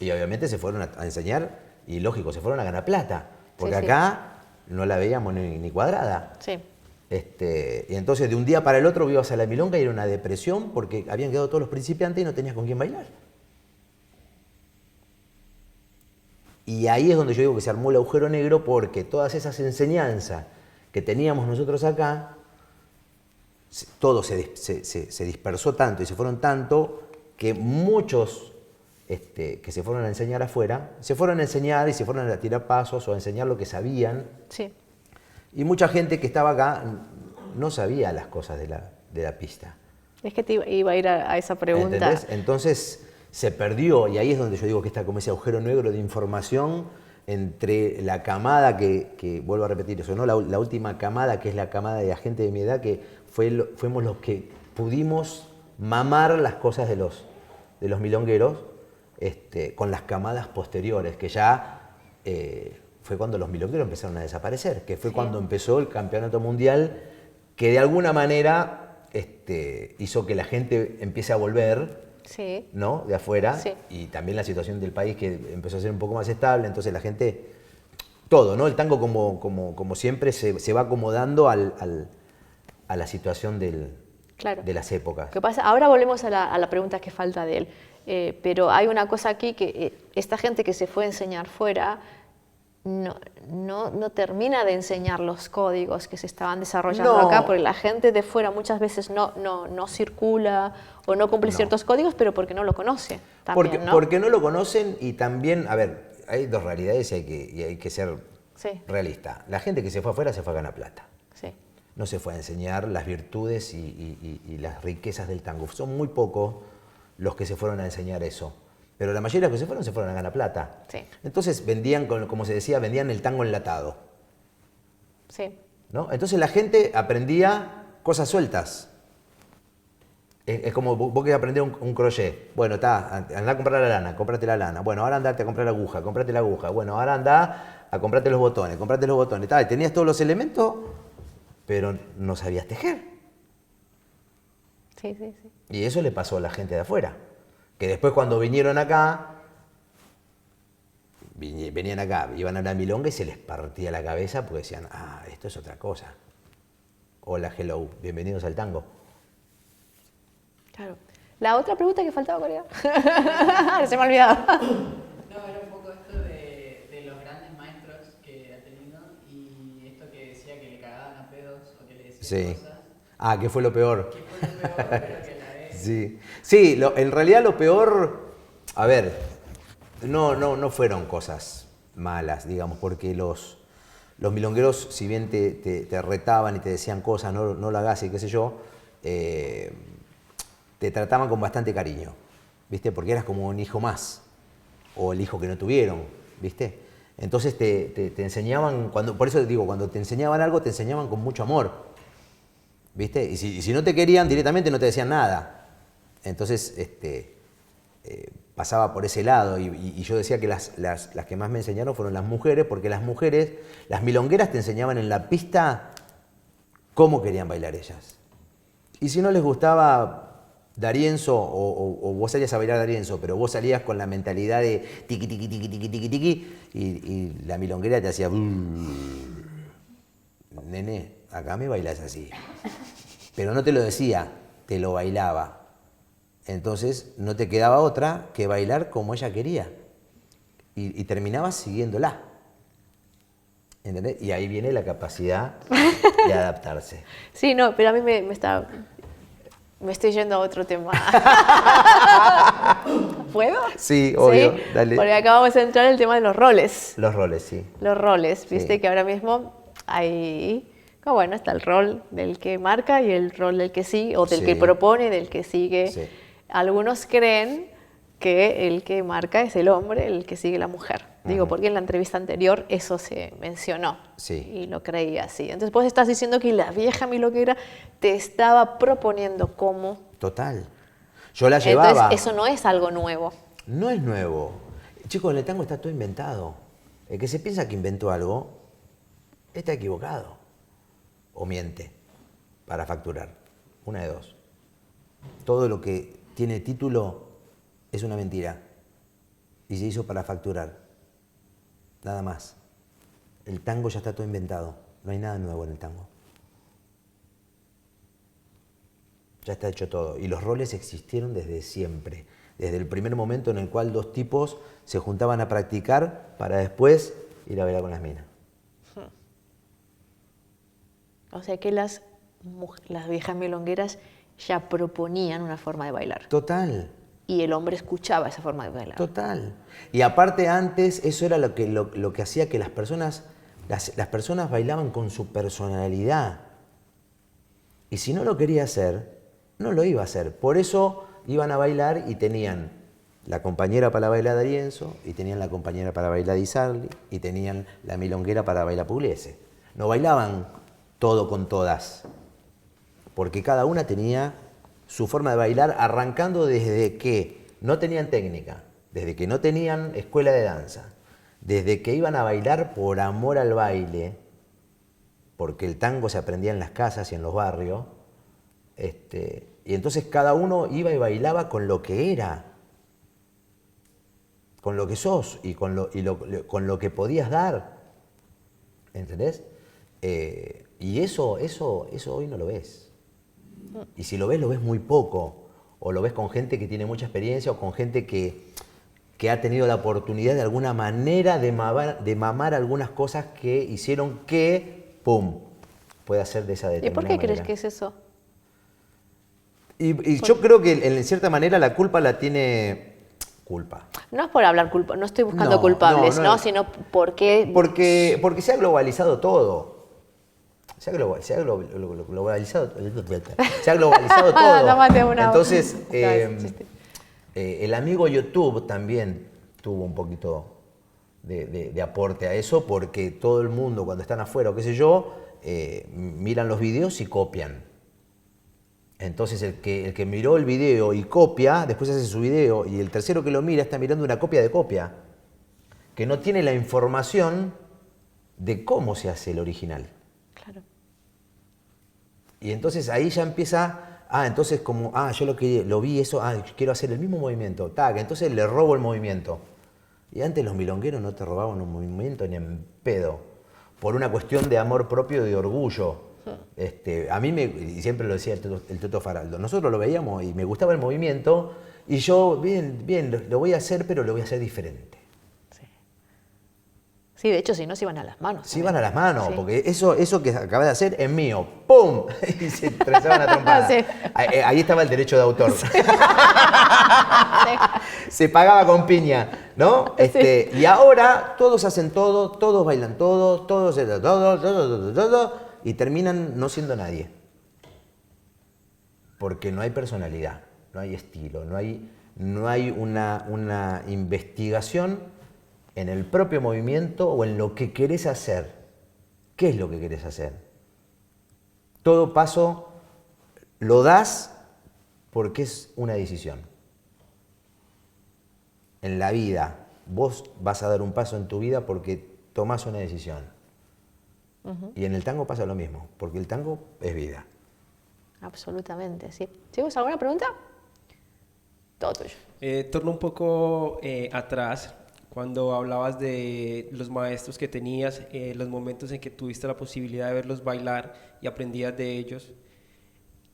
Y obviamente se fueron a enseñar, y lógico, se fueron a ganar plata. Porque acá no la veíamos ni cuadrada. Sí. Y entonces de un día para el otro ibas a la milonga y era una depresión porque habían quedado todos los principiantes y no tenías con quién bailar. Y ahí es donde yo digo que se armó el agujero negro, porque todas esas enseñanzas que teníamos nosotros acá, todo se dispersó tanto y se fueron tanto que muchos que se fueron a enseñar afuera, se fueron a enseñar y se fueron a tirar pasos o a enseñar lo que sabían. Sí. Y mucha gente que estaba acá no sabía las cosas de la pista. Es que te iba a ir a esa pregunta. ¿Entendés? Entonces se perdió, y ahí es donde yo digo que está como ese agujero negro de información entre la camada que vuelvo a repetir eso, ¿no? La última camada, que es la camada de la gente de mi edad, que fuimos los que pudimos mamar las cosas de los milongueros, con las camadas posteriores, que ya fue cuando los milongueros empezaron a desaparecer, que fue cuando empezó el Campeonato Mundial, que de alguna manera hizo que la gente empiece a volver, ¿no? De afuera, y también la situación del país, que empezó a ser un poco más estable. Entonces la gente, todo, ¿no? El tango como siempre se va acomodando a la situación de las épocas. ¿Qué pasa? Ahora volvemos a la pregunta que falta de él, pero hay una cosa aquí, que esta gente que se fue a enseñar fuera no termina de enseñar los códigos que se estaban desarrollando acá, porque la gente de fuera muchas veces no circula o no cumple ciertos códigos, pero porque no lo conoce también, porque no lo conocen. Y también, a ver, hay dos realidades y hay que ser realista. La gente que se fue afuera se fue a ganar plata. No se fue a enseñar las virtudes y las riquezas del tango. Son muy pocos los que se fueron a enseñar eso. Pero la mayoría de los que se fueron a ganar plata. Entonces vendían, como se decía, vendían el tango enlatado. ¿No? Entonces la gente aprendía cosas sueltas. Es como vos querés aprender un crochet. Bueno, andá a comprar la lana, cómprate la lana. Bueno, ahora andate a comprar la aguja, cómprate la aguja. Bueno, ahora andá a comprarte los botones, cómprate los botones. Y tenías todos los elementos, pero no sabías tejer. Y eso le pasó a la gente de afuera. Que después, cuando vinieron acá, venían acá, iban a la milonga y se les partía la cabeza porque decían, esto es otra cosa. Hola, hello, bienvenidos al tango. Claro. La otra pregunta que faltaba, ¿cuál era? Se me ha olvidado. No, era un poco esto de los grandes maestros que ha tenido, y esto que decía que le cagaban a pedos o que le decían cosas. ¿Qué fue lo peor? ¿Qué fue lo peor? Pero que la vez... Sí, en realidad lo peor, a ver, no fueron cosas malas, digamos, porque los milongueros, si bien te retaban y te decían cosas, no lo hagas y qué sé yo, te trataban con bastante cariño, ¿viste? Porque eras como un hijo más, o el hijo que no tuvieron, ¿viste? Entonces te enseñaban, por eso digo, cuando te enseñaban algo, te enseñaban con mucho amor, ¿viste? Y si no te querían, directamente no te decían nada. Entonces, pasaba por ese lado y yo decía que las que más me enseñaron fueron las mujeres, porque las mujeres, las milongueras te enseñaban en la pista cómo querían bailar ellas. Y si no les gustaba D'Arienzo o vos salías a bailar D'Arienzo, pero vos salías con la mentalidad de tiqui, tiqui, tiqui, tiqui, tiqui, tiqui, y la milonguera te hacía... Nene, acá me bailás así. Pero no te lo decía, te lo bailaba. Entonces no te quedaba otra que bailar como ella quería. Y terminabas siguiéndola. ¿Entendés? Y ahí viene la capacidad de adaptarse. Sí, no, pero a mí me estoy yendo a otro tema. ¿Puedo? Sí, obvio, ¿Sí? dale. Porque acá vamos a entrar en el tema de los roles. Los roles, sí. Los roles, viste Sí. que ahora mismo hay... Bueno, está el rol del que marca y el rol del que sigue, o del Sí. que propone, del que sigue. Sí. Algunos creen que el que marca es el hombre, el que sigue la mujer. Digo, porque en la entrevista anterior eso se mencionó. Sí. Y lo creía así. Entonces vos estás diciendo que la vieja milonguera te estaba proponiendo cómo. Total. Yo la llevaba. Entonces eso no es algo nuevo. No es nuevo. Chicos, en el tango está todo inventado. El que se piensa que inventó algo está equivocado. O miente para facturar. Una de dos. Todo lo que tiene título es una mentira. Y se hizo para facturar. Nada más. El tango ya está todo inventado. No hay nada nuevo en el tango. Ya está hecho todo. Y los roles existieron desde siempre. Desde el primer momento en el cual dos tipos se juntaban a practicar para después ir a bailar con las minas. O sea que las viejas milongueras ya proponían una forma de bailar. Total. Y el hombre escuchaba esa forma de bailar. Total. Y aparte antes eso era lo que hacía que las personas bailaban con su personalidad. Y si no lo quería hacer, no lo iba a hacer. Por eso iban a bailar y tenían la compañera para bailar D'Arienzo, y tenían la compañera para bailar Di Sarli, y tenían la milonguera para bailar Pugliese. No bailaban todo con todas, porque cada una tenía su forma de bailar, arrancando desde que no tenían técnica, desde que no tenían escuela de danza, desde que iban a bailar por amor al baile, porque el tango se aprendía en las casas y en los barrios, y entonces cada uno iba y bailaba con lo que era, con lo que sos y con lo que podías dar, ¿entendés? Y eso hoy no lo ves. Y si lo ves muy poco, o lo ves con gente que tiene mucha experiencia, o con gente que ha tenido la oportunidad de alguna manera de mamar algunas cosas que hicieron que, ¡pum!, pueda ser de esa ¿Y determinada por qué crees manera. que es eso? Y yo creo que en cierta manera la culpa la tiene... Culpa. No es por hablar culpa, no estoy buscando No, culpables, no, ¿no? no. Sino porque... Porque se ha globalizado todo. Se ha globalizado todo. Tómate una. Entonces, No, chiste. el amigo YouTube también tuvo un poquito de aporte a eso, porque todo el mundo cuando están afuera o qué sé yo, miran los videos y copian. Entonces el que miró el video y copia, después hace su video, y el tercero que lo mira está mirando una copia de copia, que no tiene la información de cómo se hace el original. Claro. Y entonces ahí ya empieza, entonces como, yo lo vi eso, quiero hacer el mismo movimiento, entonces le robo el movimiento. Y antes los milongueros no te robaban un movimiento ni en pedo, por una cuestión de amor propio y de orgullo. A mí, y siempre lo decía el Toto Faraldo, nosotros lo veíamos y me gustaba el movimiento, y yo, bien, lo voy a hacer, pero lo voy a hacer diferente. Sí, de hecho, si no, se iban a las manos. Se iban a las manos, Sí. porque eso que acabas de hacer es mío. ¡Pum! Y se trezaban a trompada. Sí. Ahí estaba el derecho de autor. Se pagaba con piña, ¿no? Sí. Y ahora todos hacen todo, todos bailan todo, y terminan no siendo nadie. Porque no hay personalidad, no hay estilo, no hay una investigación en el propio movimiento o en lo que querés hacer. ¿Qué es lo que querés hacer? Todo paso lo das porque es una decisión. En la vida, vos vas a dar un paso en tu vida porque tomás una decisión. Y en el tango pasa lo mismo, porque el tango es vida. Absolutamente, sí. ¿Tienes alguna pregunta? Todo tuyo. Torno un poco atrás, cuando hablabas de los maestros que tenías, los momentos en que tuviste la posibilidad de verlos bailar y aprendías de ellos.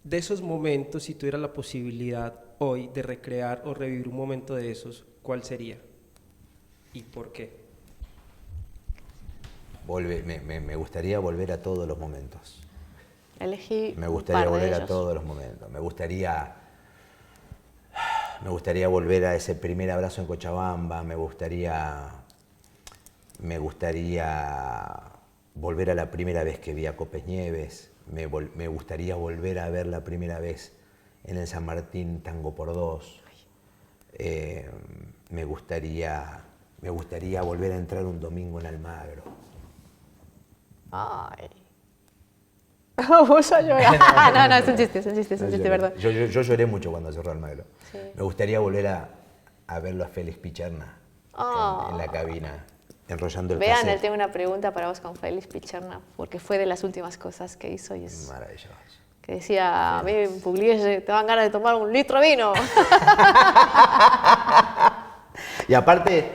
De esos momentos, si tuvieras la posibilidad hoy de recrear o revivir un momento de esos, ¿cuál sería? ¿Y por qué? Me gustaría volver a todos los momentos. Elegí Me un gustaría par de volver a ellos. todos los momentos. Me gustaría volver a ese primer abrazo en Cochabamba. Me gustaría volver a la primera vez que vi a Copes Nieves. Me gustaría volver a ver la primera vez en el San Martín Tango por Dos. Me gustaría volver a entrar un domingo en Almagro. Ay. Vamos a llorar. No, es un chiste, ¿verdad? Yo lloré mucho cuando cerró Almagro. Sí. Me gustaría volver a verlo a Félix Picherna en la cabina, enrollando el Vean, cassette. él tiene una pregunta para vos con Félix Picherna, porque fue de las últimas cosas que hizo y es Maravilloso. que decía, a mí en Pugliese te dan ganas de tomar un litro de vino. Y aparte,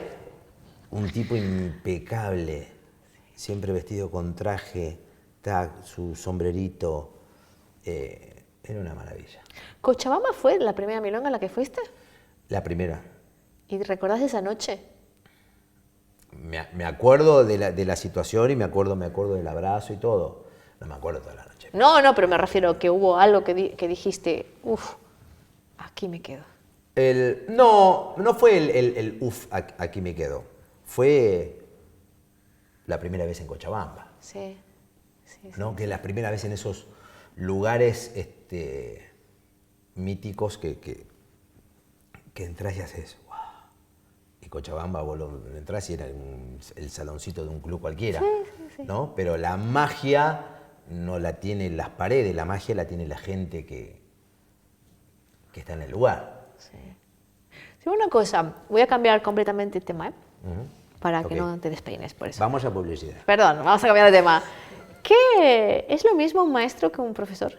un tipo impecable, siempre vestido con traje, su sombrerito, era una maravilla. ¿Cochabamba fue la primera milonga a la que fuiste? La primera. ¿Y recordás esa noche? Me acuerdo de la situación y me acuerdo del abrazo y todo. No me acuerdo toda la noche. No, pero me refiero que hubo algo que dijiste, uff, aquí me quedo. No fue el uff, aquí me quedo. Fue la primera vez en Cochabamba. Sí. ¿No? Que la primera vez en esos lugares míticos que entras y haces, wow. Y Cochabamba vos entras y era el saloncito de un club cualquiera, Sí. ¿no? Pero la magia no la tienen las paredes, la magia la tiene la gente que está en el lugar. Sí. Sí, una cosa, voy a cambiar completamente el tema, para que Ok. no te despeines por eso. Vamos a publicidad. Perdón, vamos a cambiar de tema. ¿Qué es lo mismo un maestro que un profesor?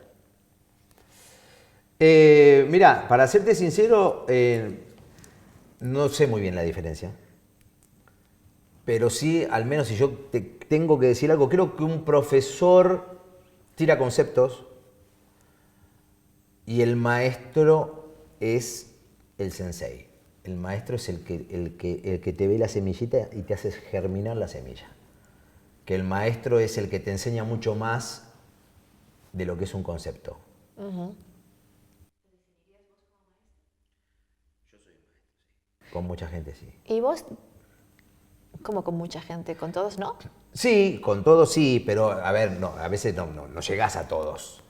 Mira, para serte sincero, no sé muy bien la diferencia. Pero sí, al menos si yo te tengo que decir algo, creo que un profesor tira conceptos y el maestro es el sensei. El maestro es el que te ve la semillita y te hace germinar la semilla. Que el maestro es el que te enseña mucho más de lo que es un concepto. Con mucha gente, sí. ¿Y vos? ¿Cómo con mucha gente? ¿Con todos no? Sí, con todos sí, pero a ver, no, a veces no llegás a todos.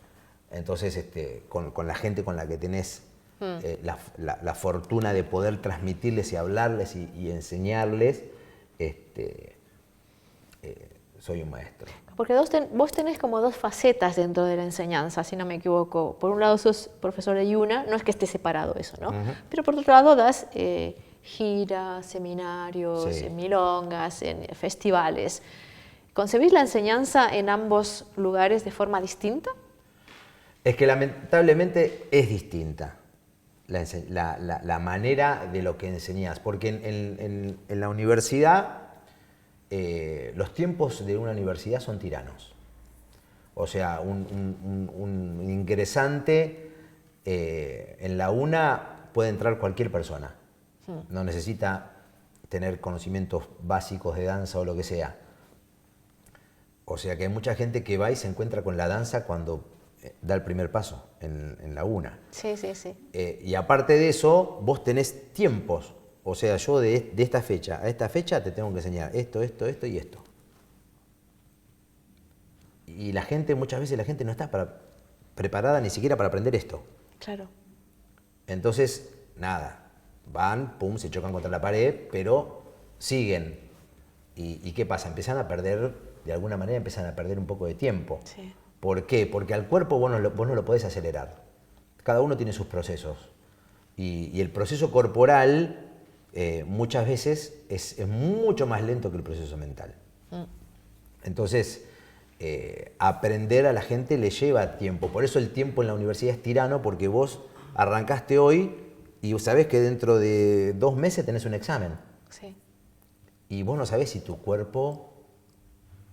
Entonces, con la gente con la que tenés la fortuna de poder transmitirles y hablarles y enseñarles, soy un maestro. Porque vos tenés como dos facetas dentro de la enseñanza, si no me equivoco. Por un lado sos profesor de Yuna, no es que esté separado eso, ¿no? Pero por otro lado das giras, seminarios, Sí. en milongas, en festivales. ¿Concebís la enseñanza en ambos lugares de forma distinta? Es que lamentablemente es distinta la manera de lo que enseñás, porque en la universidad los tiempos de una universidad son tiranos. O sea, un ingresante en la UNA puede entrar cualquier persona. No necesita tener conocimientos básicos de danza o lo que sea. O sea que hay mucha gente que va y se encuentra con la danza cuando da el primer paso en la UNA. Sí. Y aparte de eso, vos tenés tiempos. O sea, yo de esta fecha a esta fecha te tengo que enseñar esto y esto. Y muchas veces la gente no está preparada ni siquiera para aprender esto. Claro. Entonces, nada, van, pum, se chocan contra la pared, pero siguen. ¿Y qué pasa? De alguna manera empiezan a perder un poco de tiempo. Sí. ¿Por qué? Porque al cuerpo vos no lo podés acelerar. cada uno tiene sus procesos. Y el proceso corporal muchas veces es mucho más lento que el proceso mental. Entonces, aprender a la gente le lleva tiempo. Por eso el tiempo en la universidad es tirano, porque vos arrancaste hoy y sabés que dentro de 2 meses tenés un examen. Sí. Y vos no sabés si tu cuerpo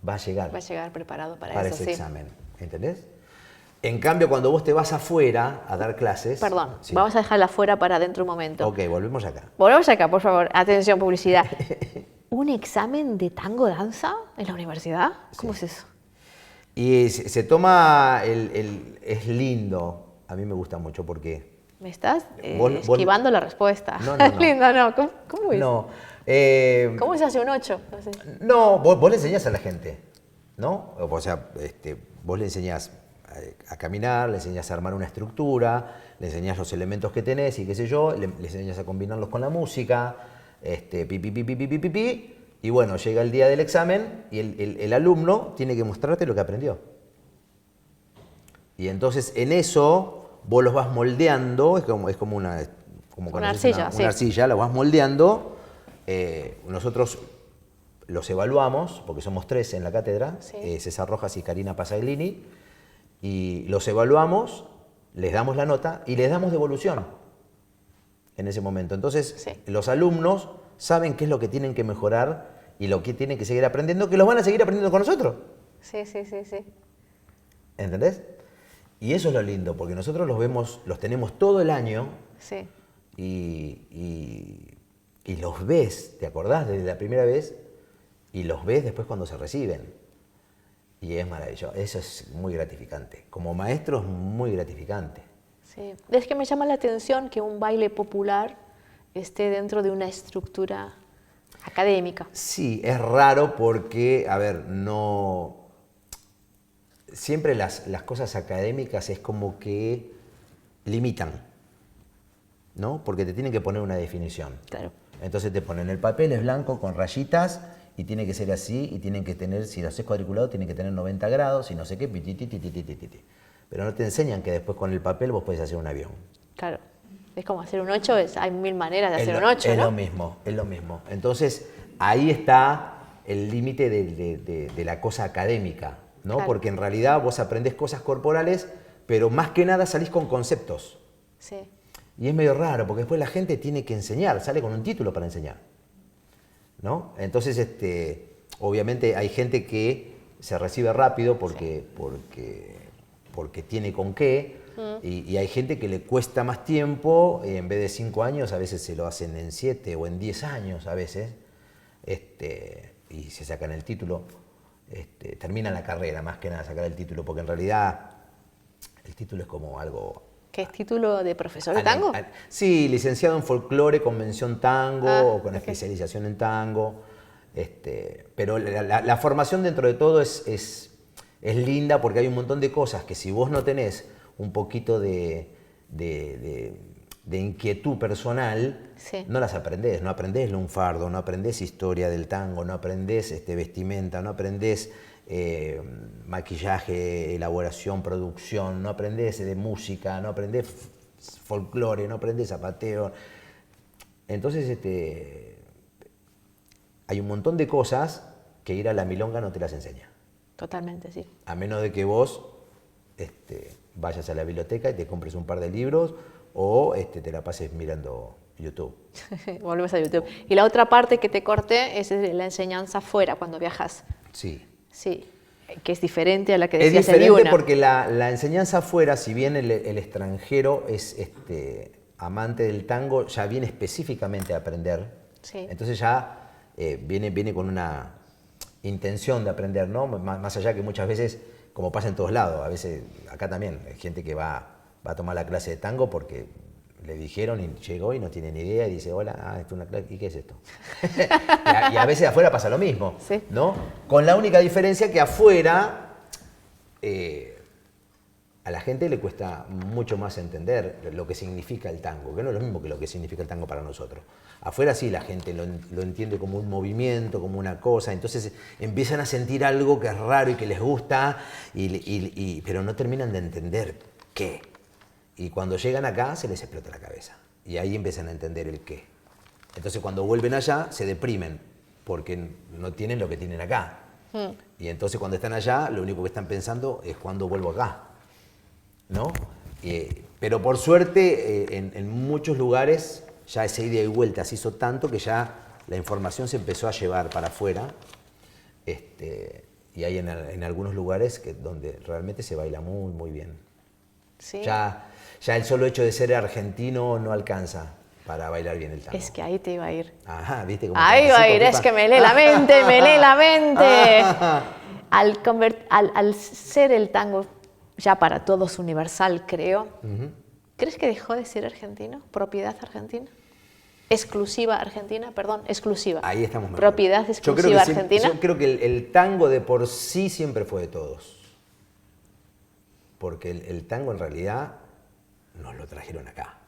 va a llegar. Va a llegar preparado para eso, ese sí. examen. ¿Entendés? En cambio, cuando vos te vas afuera a dar clases... Perdón, Sí. vamos a dejarla fuera para dentro un momento. Ok, volvemos acá. Volvemos acá, por favor. Atención, publicidad. ¿Un examen de tango danza en la universidad? ¿Cómo es eso? Y se toma... es lindo. A mí me gusta mucho porque... ¿Me estás Vos- esquivando la respuesta? No, no, no. Lindo, no. ¿Cómo es? No, ¿Cómo se hace un 8? no, vos le enseñás a la gente, ¿no? O sea, vos le enseñás a caminar, le enseñás a armar una estructura, le enseñás los elementos que tenés y qué sé yo, le enseñás a combinarlos con la música, pi, y bueno, llega el día del examen y el alumno tiene que mostrarte lo que aprendió. Y entonces en eso vos los vas moldeando, es como una... Como Una conoces arcilla, sí. una arcilla, la vas moldeando. Nosotros los evaluamos, porque somos 3 en la cátedra, Sí. César Rojas y Karina Pasaglini, y los evaluamos, les damos la nota y les damos devolución en ese momento. Entonces, Sí. los alumnos saben qué es lo que tienen que mejorar y lo que tienen que seguir aprendiendo, que los van a seguir aprendiendo con nosotros. Sí. ¿Entendés? Y eso es lo lindo, porque nosotros los tenemos todo el año Sí. y los ves, ¿te acordás desde la primera vez? Y los ves después cuando se reciben. Y es maravilloso, eso es muy gratificante. Como maestro es muy gratificante. Sí. Es que me llama la atención que un baile popular esté dentro de una estructura académica. Sí, es raro porque, a ver, no... Siempre las cosas académicas es como que limitan, ¿no? Porque te tienen que poner una definición. Claro. Entonces te ponen el papel, es blanco con rayitas y tiene que ser así y tienen que tener, si lo haces cuadriculado, tiene que tener 90 grados y no sé qué, pitititititititi. Pero no te enseñan que después con el papel vos podés hacer un avión. Claro. Es como hacer un 8, hay 1000 maneras de hacer un 8, Es ¿no? lo mismo, es lo mismo. Entonces, ahí está el límite de la cosa académica, ¿no? Claro. Porque en realidad vos aprendés cosas corporales, pero más que nada salís con conceptos. Sí. Y es medio raro, porque después la gente tiene que enseñar, sale con un título para enseñar, ¿no? Entonces, obviamente hay gente que se recibe rápido porque tiene con qué, y hay gente que le cuesta más tiempo, y en vez de 5 años, a veces se lo hacen en 7 o en 10 años a veces, y se sacan el título, terminan la carrera, más que nada sacar el título, porque en realidad el título es como algo... ¿Qué es título de profesor de tango? Sí, licenciado en folclore con mención tango o con ok. especialización en tango. Pero la formación dentro de todo es linda porque hay un montón de cosas que si vos no tenés un poquito de inquietud personal, Sí. no las aprendés. No aprendés lunfardo, no aprendés historia del tango, no aprendés vestimenta, no aprendés maquillaje, elaboración, producción, no aprendés de música, no aprendés folclore, no aprendés zapateo. Entonces hay un montón de cosas que ir a la milonga no te las enseña. Totalmente, sí. A menos de que vos vayas a la biblioteca y te compres un par de libros o te la pases mirando YouTube. Volvemos a YouTube. Y la otra parte que te corté es la enseñanza fuera, cuando viajas. Sí. Sí, que es diferente a la que Es decías en diferente Yuna. porque la enseñanza afuera, si bien el extranjero es amante del tango, ya viene específicamente a aprender. Sí. Entonces ya viene con una intención de aprender, ¿no? Más allá que muchas veces, como pasa en todos lados, a veces acá también hay gente que va a tomar la clase de tango porque le dijeron y llegó y no tiene ni idea y dice, hola, esto es una clase, ¿y qué es esto? y a veces afuera pasa lo mismo, Sí. ¿no? Con la única diferencia que afuera a la gente le cuesta mucho más entender lo que significa el tango, que no es lo mismo que lo que significa el tango para nosotros. Afuera sí la gente lo entiende como un movimiento, como una cosa, entonces empiezan a sentir algo que es raro y que les gusta, pero no terminan de entender qué. Y cuando llegan acá se les explota la cabeza. Y ahí empiezan a entender el qué. Entonces cuando vuelven allá se deprimen porque no tienen lo que tienen acá. Y entonces cuando están allá lo único que están pensando es cuándo vuelvo acá, ¿no? Pero por suerte en muchos lugares ya esa ida y vuelta se hizo tanto que ya la información se empezó a llevar para afuera. Y hay en algunos lugares donde realmente se baila muy, muy bien. Sí. Ya el solo hecho de ser argentino no alcanza para bailar bien el tango. Es que ahí te iba a ir. Ajá, ¿viste cómo Ahí te va a anticipo, ir, es Pepa? que me lee la mente, me lee la mente. Al ser el tango ya para todos universal, creo, ¿crees que dejó de ser argentino? ¿Propiedad argentina? Exclusiva argentina, perdón, exclusiva. Ahí estamos mejor. Propiedad exclusiva argentina. Yo creo que el tango de por sí siempre fue de todos. Porque el tango en realidad nos lo trajeron acá.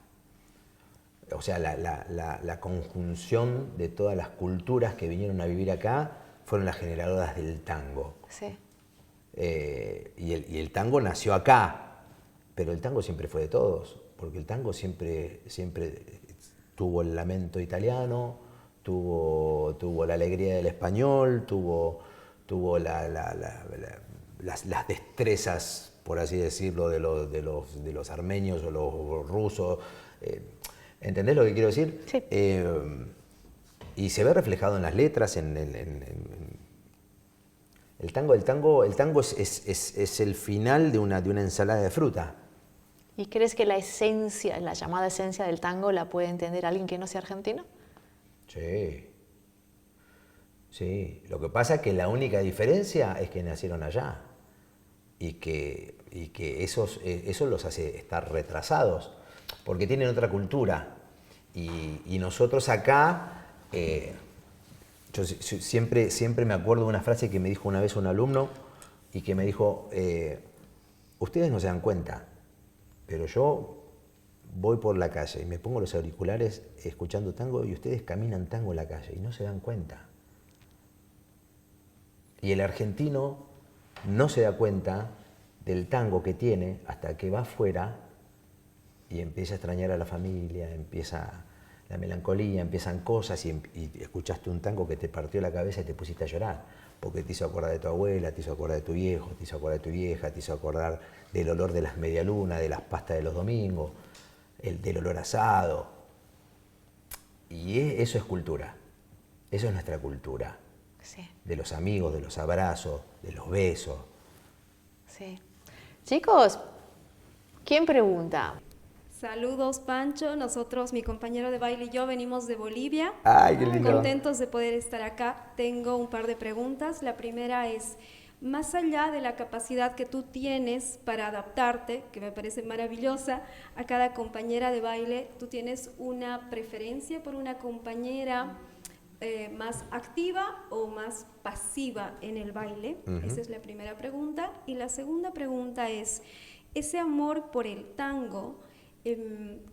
O sea, la conjunción de todas las culturas que vinieron a vivir acá fueron las generadoras del tango. Sí. Y el tango nació acá, pero el tango siempre fue de todos, porque el tango siempre tuvo el lamento italiano, tuvo la alegría del español, tuvo las destrezas, por así decirlo, de los armenios o los rusos. ¿Entendés lo que quiero decir? Sí. Y se ve reflejado en las letras, el tango es el final de una ensalada de fruta. ¿Y crees que la esencia, la llamada esencia del tango, la puede entender alguien que no sea argentino? Sí. Sí. Lo que pasa es que la única diferencia es que nacieron allá y que eso los hace estar retrasados, porque tienen otra cultura. Y nosotros acá, yo siempre me acuerdo de una frase que me dijo una vez un alumno y que me dijo, ustedes no se dan cuenta, pero yo voy por la calle y me pongo los auriculares escuchando tango y ustedes caminan tango en la calle y no se dan cuenta. Y el argentino no se da cuenta del tango que tiene hasta que va afuera y empieza a extrañar a la familia, empieza la melancolía, empiezan cosas y escuchaste un tango que te partió la cabeza y te pusiste a llorar, porque te hizo acordar de tu abuela, te hizo acordar de tu viejo, te hizo acordar de tu vieja, te hizo acordar del olor de las medialunas, de las pastas de los domingos, del olor asado. Y eso es cultura, eso es nuestra cultura. Sí. De los amigos, de los abrazos, de los besos. Sí. Chicos, ¿quién pregunta? Saludos, Pancho. Nosotros, mi compañero de baile y yo, venimos de Bolivia. ¡Ay, qué lindo! Contentos de poder estar acá. Tengo un par de preguntas. La primera es, más allá de la capacidad que tú tienes para adaptarte, que me parece maravillosa, a cada compañera de baile, ¿tú tienes una preferencia por una compañera más activa o más pasiva en el baile? Esa es la primera pregunta. Y la segunda pregunta es, ese amor por el tango,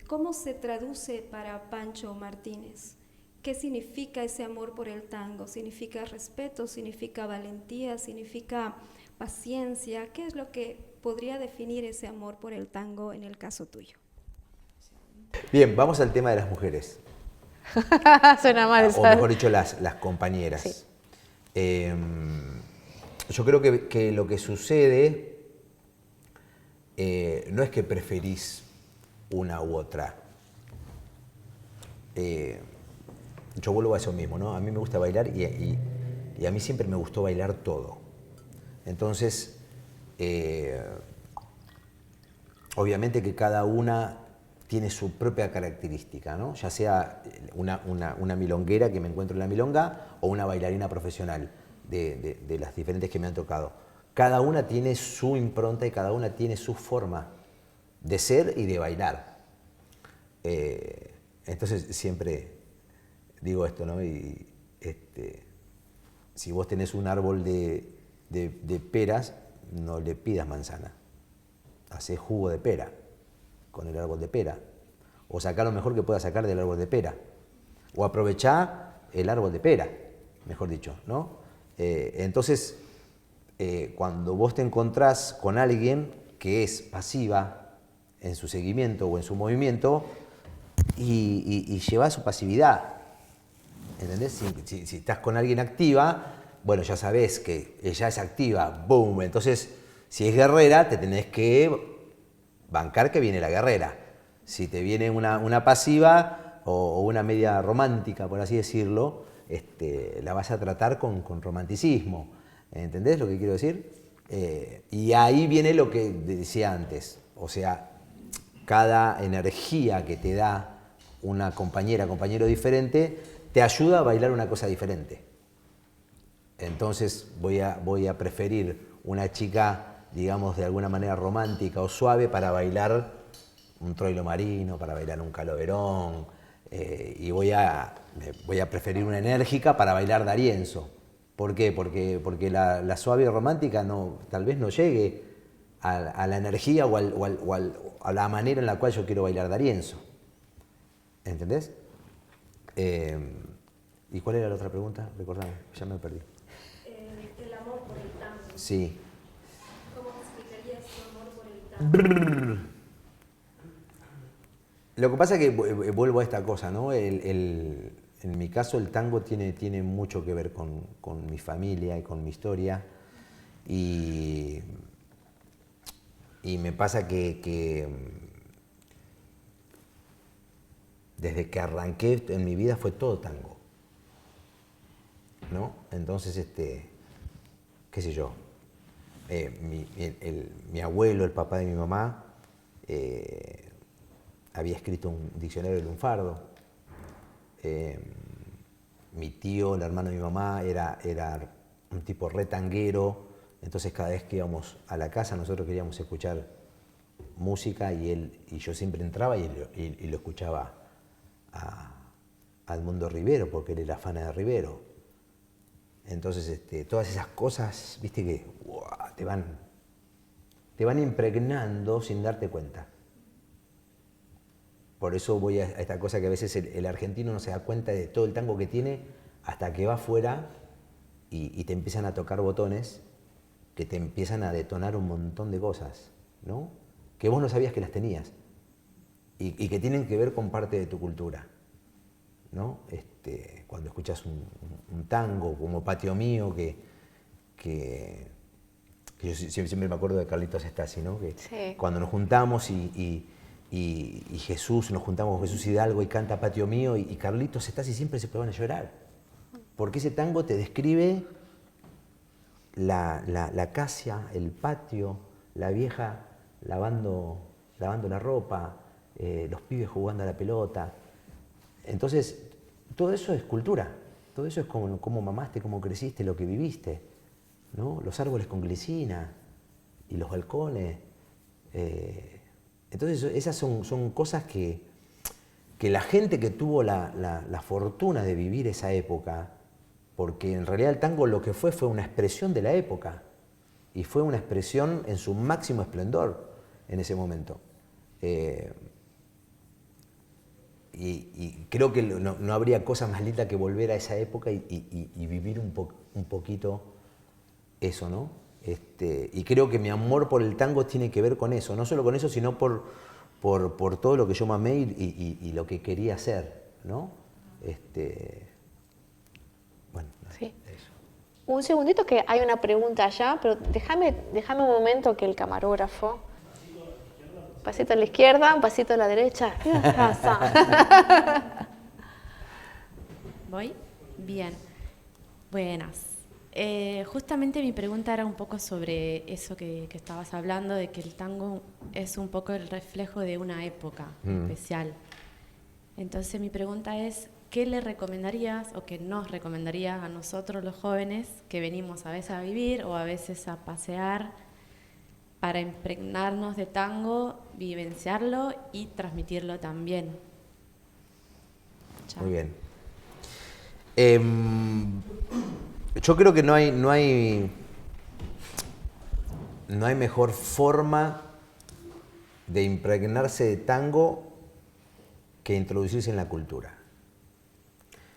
¿cómo se traduce para Pancho Martínez? ¿Qué significa ese amor por el tango? ¿Significa respeto? ¿Significa valentía? ¿Significa paciencia? ¿Qué es lo que podría definir ese amor por el tango en el caso tuyo? Bien, vamos al tema de las mujeres. Suena mal, O ¿sabes? mejor dicho, las compañeras. Sí. Yo creo que lo que sucede no es que preferís una u otra. Yo vuelvo a eso mismo, ¿no? A mí me gusta bailar y a mí siempre me gustó bailar todo. Entonces, obviamente que cada una tiene su propia característica, ¿no? Ya sea una milonguera que me encuentro en la milonga o una bailarina profesional de las diferentes que me han tocado. Cada una tiene su impronta y cada una tiene su forma de ser y de bailar. Entonces siempre digo esto, ¿no? Si vos tenés un árbol de peras, no le pidas manzana. Hacé jugo de pera con el árbol de pera. O sacá lo mejor que puedas sacar del árbol de pera. O aprovechá el árbol de pera, mejor dicho, ¿no? Entonces, cuando vos te encontrás con alguien que es pasiva, en su seguimiento o en su movimiento y lleva su pasividad. ¿Entendés? Si estás con alguien activa, bueno, ya sabés que ella es activa, boom. Entonces, si es guerrera, te tenés que bancar que viene la guerrera. Si te viene una pasiva o una media romántica, por así decirlo, la vas a tratar con romanticismo. ¿Entendés lo que quiero decir? Y ahí viene lo que decía antes. O sea, cada energía que te da una compañera, compañero diferente, te ayuda a bailar una cosa diferente. Entonces voy a preferir una chica, digamos, de alguna manera romántica o suave para bailar un troilo marino, para bailar un caloverón, y voy a preferir una enérgica para bailar D'Arienzo. ¿Por qué? Porque la suave y romántica tal vez no llegue a la energía o a la manera en la cual yo quiero bailar D'Arienzo. ¿Entendés? ¿Y cuál era la otra pregunta? Recordame, ya me perdí. El amor por el tango. Sí. ¿Cómo explicarías tu amor por el tango? Lo que pasa es que vuelvo a esta cosa, ¿no? En mi caso el tango tiene mucho que ver con mi familia y con mi historia. Y me pasa que desde que arranqué en mi vida fue todo tango, ¿no? Entonces, qué sé yo, mi abuelo, el papá de mi mamá, había escrito un diccionario de lunfardo. Mi tío, el hermano de mi mamá, era un tipo re tanguero. Entonces cada vez que íbamos a la casa nosotros queríamos escuchar música y yo siempre entraba y lo escuchaba a Edmundo Rivero, porque él era fan de Rivero. Entonces todas esas cosas, viste que te van impregnando sin darte cuenta. Por eso voy a esta cosa que a veces el argentino no se da cuenta de todo el tango que tiene hasta que va afuera y te empiezan a tocar botones que te empiezan a detonar un montón de cosas, ¿no? Que vos no sabías que las tenías y que tienen que ver con parte de tu cultura, ¿no? Cuando escuchas un tango como Patio Mío, que yo siempre me acuerdo de Carlitos Stasi, ¿no? Que Sí. cuando nos juntamos y Jesús, nos juntamos con Jesús Hidalgo y canta Patio Mío y Carlitos Stasi siempre se ponen a llorar. Porque ese tango te describe la acacia, el patio, la vieja lavando la ropa, los pibes jugando a la pelota. Entonces, todo eso es cultura. Todo eso es cómo mamaste, cómo creciste, lo que viviste, ¿no? Los árboles con glicina y los balcones. Entonces esas son cosas que la gente que tuvo la fortuna de vivir esa época, porque en realidad el tango lo que fue una expresión de la época y fue una expresión en su máximo esplendor en ese momento. Y creo que no habría cosa más linda que volver a esa época y vivir un poquito eso, ¿no? Y creo que mi amor por el tango tiene que ver con eso, no solo con eso, sino por todo lo que yo mamé y lo que quería hacer, ¿no? Bueno, Sí. eso. Un segundito que hay una pregunta allá, pero déjame un momento que el camarógrafo... Un pasito a la izquierda, un pasito a la derecha. ¿Qué pasa? ¿Voy? Bien. Buenas. Justamente mi pregunta era un poco sobre eso que estabas hablando, de que el tango es un poco el reflejo de una época especial. Entonces mi pregunta es, ¿qué le recomendarías o qué nos recomendarías a nosotros los jóvenes que venimos a veces a vivir o a veces a pasear para impregnarnos de tango, vivenciarlo y transmitirlo también? Chao. Muy bien. Yo creo que no hay mejor forma de impregnarse de tango que introducirse en la cultura.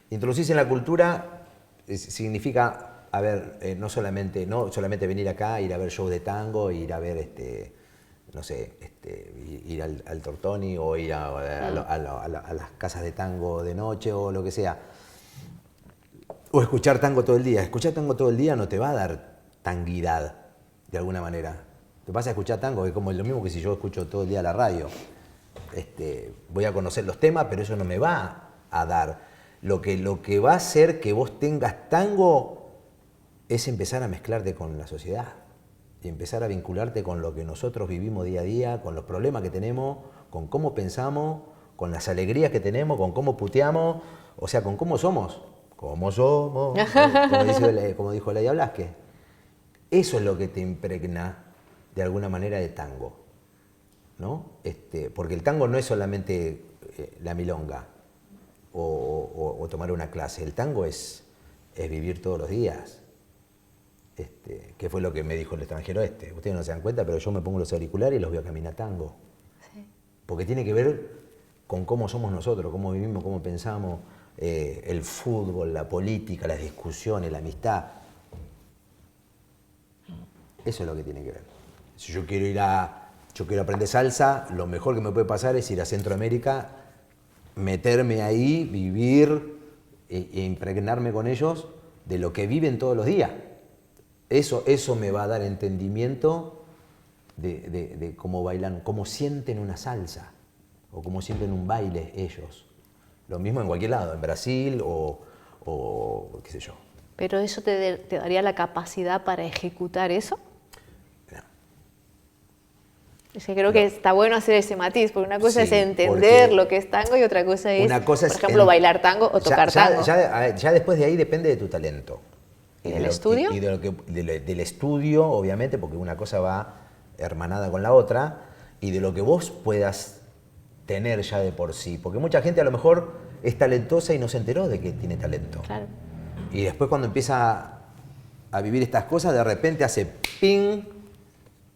Introducirse en la cultura significa, a ver, no solamente venir acá, ir a ver shows de tango, ir a ver no sé, ir al Tortoni o ir a las casas de tango de noche o lo que sea. O escuchar tango todo el día. Escuchar tango todo el día no te va a dar tanguidad, de alguna manera. Te vas a escuchar tango, es como lo mismo que si yo escucho todo el día la radio. Voy a conocer los temas, pero eso no me va a dar. Lo que va a hacer que vos tengas tango es empezar a mezclarte con la sociedad y empezar a vincularte con lo que nosotros vivimos día a día, con los problemas que tenemos, con cómo pensamos, con las alegrías que tenemos, con cómo puteamos, o sea, con cómo somos. Como somos, como dijo Laia Blasquez. Eso es lo que te impregna de alguna manera de tango, ¿no? Porque el tango no es solamente la milonga o tomar una clase. El tango es vivir todos los días. Que fue lo que me dijo el extranjero este. Ustedes no se dan cuenta, pero yo me pongo los auriculares y los veo caminar tango. Sí. Porque tiene que ver con cómo somos nosotros, cómo vivimos, cómo pensamos, el fútbol, la política, las discusiones, la amistad. Eso es lo que tiene que ver. Si yo quiero aprender salsa, lo mejor que me puede pasar es ir a Centroamérica, meterme ahí, vivir e impregnarme con ellos de lo que viven todos los días. Eso me va a dar entendimiento de cómo bailan, cómo sienten una salsa o cómo sienten un baile ellos. Lo mismo en cualquier lado, en Brasil o qué sé yo. ¿Pero eso te daría la capacidad para ejecutar eso? No. Es que creo que está bueno hacer ese matiz, porque una cosa es entender lo que es tango y otra cosa es, por ejemplo, bailar tango o tocar tango. Ya después de ahí depende de tu talento. ¿Y del estudio? Y del estudio, obviamente, porque una cosa va hermanada con la otra, y de lo que vos puedas tener ya de por sí. Porque mucha gente a lo mejor es talentosa y no se enteró de que tiene talento. Claro. Y después cuando empieza a vivir estas cosas, de repente hace ping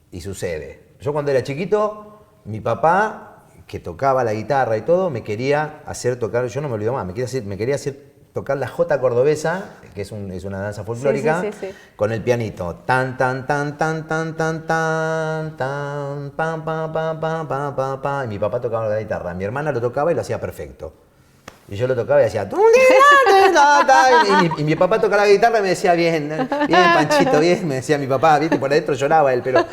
y sucede. Yo cuando era chiquito, mi papá, que tocaba la guitarra y todo, me quería hacer tocar, yo no me olvido más, me quería hacer tocar la jota cordobesa, que es una danza folclórica, sí. Con el pianito. Tan, tan, tan, tan, tan, tan, tan, tan, pam, pam, pam, pam, pam, pam, pam. Y mi papá tocaba la guitarra. Mi hermana lo tocaba y lo hacía perfecto. Y yo lo tocaba y hacía... Y mi papá tocaba la guitarra y me decía, bien, Panchito, bien, me decía mi papá, ¿viste? Por adentro lloraba él, pero...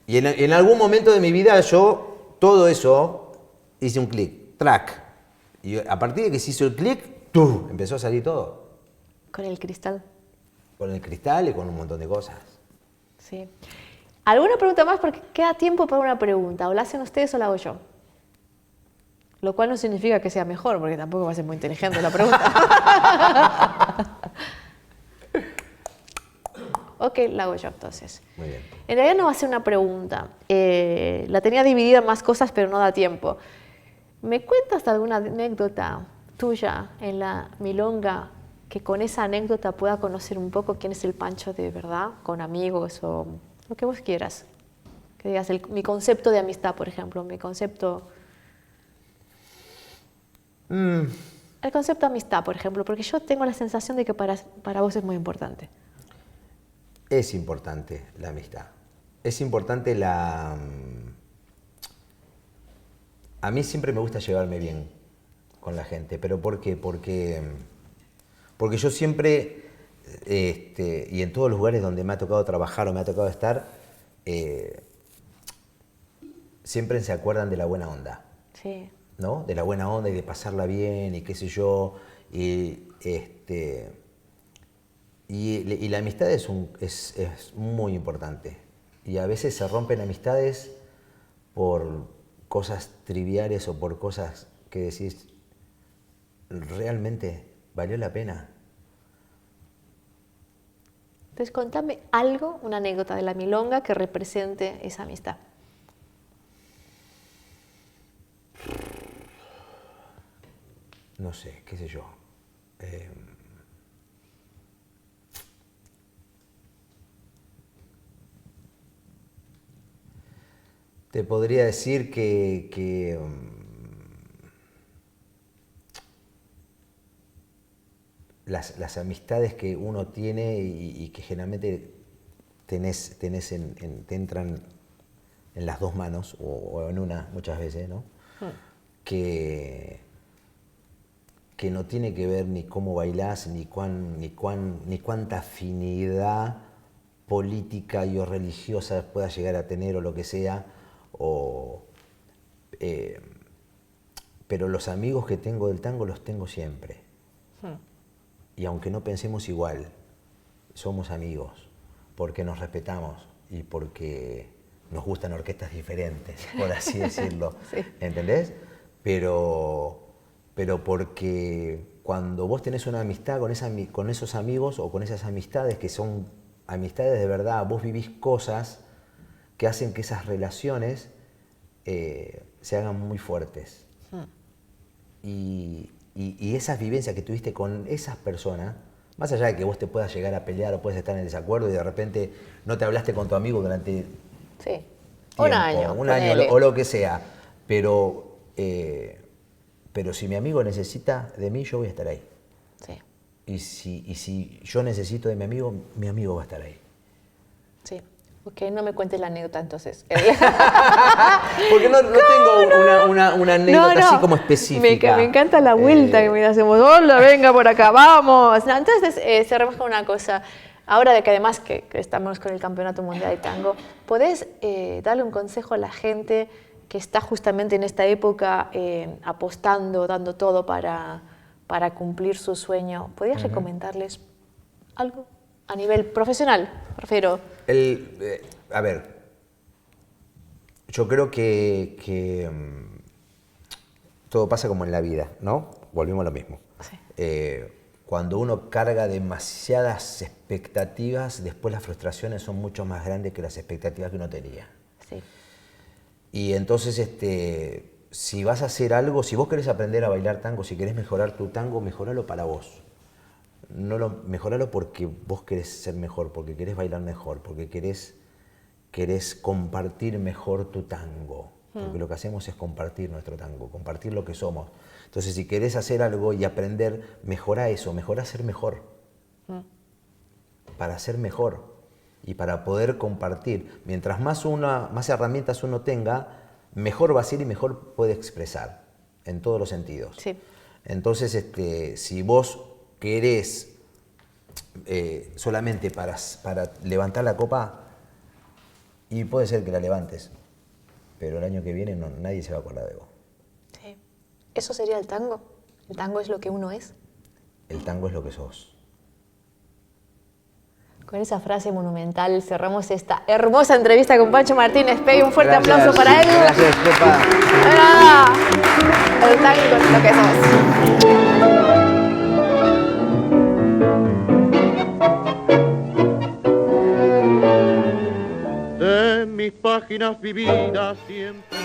y en algún momento de mi vida yo, todo eso, hice un clic, track. Y a partir de que se hizo el clic, empezó a salir todo. ¿Con el cristal? Con el cristal y con un montón de cosas. Sí. ¿Alguna pregunta más? Porque queda tiempo para una pregunta. ¿O la hacen ustedes o la hago yo? Lo cual no significa que sea mejor, porque tampoco va a ser muy inteligente la pregunta. Ok, la hago yo entonces. Muy bien. En realidad no va a ser una pregunta. La tenía dividida en más cosas, pero no da tiempo. ¿Me cuentas alguna anécdota tuya en la milonga que con esa anécdota pueda conocer un poco quién es el Pancho de verdad, con amigos o lo que vos quieras? Que digas mi concepto de amistad, por ejemplo, mi concepto... El concepto de amistad, por ejemplo, porque yo tengo la sensación de que para vos es muy importante. Es importante la amistad. Es importante la... A mí siempre me gusta llevarme bien con la gente, pero ¿por qué? Porque yo siempre, y en todos los lugares donde me ha tocado trabajar o me ha tocado estar, siempre se acuerdan de la buena onda. Sí. ¿No? De la buena onda y de pasarla bien y qué sé yo. Y la amistad es muy importante. Y a veces se rompen amistades por cosas triviales o por cosas que decís, ¿realmente valió la pena? Entonces, contame algo, una anécdota de la milonga que represente esa amistad. No sé, qué sé yo. Te podría decir que las amistades que uno tiene y que generalmente te entran en las dos manos, o en una muchas veces, ¿no? Que no tiene que ver ni cómo bailás, ni cuánta afinidad política y o religiosa puedas llegar a tener o lo que sea, pero los amigos que tengo del tango los tengo siempre. Y aunque no pensemos igual, somos amigos, porque nos respetamos y porque nos gustan orquestas diferentes, por así decirlo, Sí. ¿entendés? Pero porque cuando vos tenés una amistad con esos amigos o con esas amistades que son amistades de verdad, vos vivís cosas que hacen que esas relaciones se hagan muy fuertes. Y esas vivencias que tuviste con esas personas, más allá de que vos te puedas llegar a pelear o puedes estar en desacuerdo y de repente no te hablaste con tu amigo durante Sí. tiempo, Un año. Ponele. o lo que sea, pero si mi amigo necesita de mí, yo voy a estar ahí. Sí. Y si yo necesito de mi amigo va a estar ahí. Sí. Ok, no me cuentes la anécdota entonces. Porque no tengo una anécdota así como específica. Me encanta la vuelta que me hacemos. Hola, venga por acá, vamos. No, entonces, cerramos con una cosa. Ahora de que además que estamos con el Campeonato Mundial de Tango, ¿podés darle un consejo a la gente que está justamente en esta época apostando, dando todo para cumplir su sueño? ¿Podrías recomendarles algo a nivel profesional? Prefiero. A ver, yo creo que todo pasa como en la vida, ¿no? Volvimos a lo mismo. Sí. Cuando uno carga demasiadas expectativas, después las frustraciones son mucho más grandes que las expectativas que uno tenía. Sí. Y entonces, si vas a hacer algo, si vos querés aprender a bailar tango, si querés mejorar tu tango, mejoralo para vos. Mejoralo porque vos querés ser mejor, porque querés bailar mejor, porque querés compartir mejor tu tango. Porque lo que hacemos es compartir nuestro tango, compartir lo que somos. Entonces, si querés hacer algo y aprender, mejora eso, mejora ser mejor. Para ser mejor y para poder compartir. Mientras más herramientas uno tenga, mejor va a ser y mejor puede expresar, en todos los sentidos. Sí. Entonces, si vos querés solamente para levantar la copa, y puede ser que la levantes, pero el año que viene nadie se va a acordar de vos. Sí. ¿Eso sería el tango? ¿El tango es lo que uno es? El tango es lo que sos. Con esa frase monumental cerramos esta hermosa entrevista con Pancho Martínez Pey. Un fuerte Gracias. aplauso para él. Gracias, Pepa. ¡Hola! El tango es lo que sos. En mis páginas vividas siempre.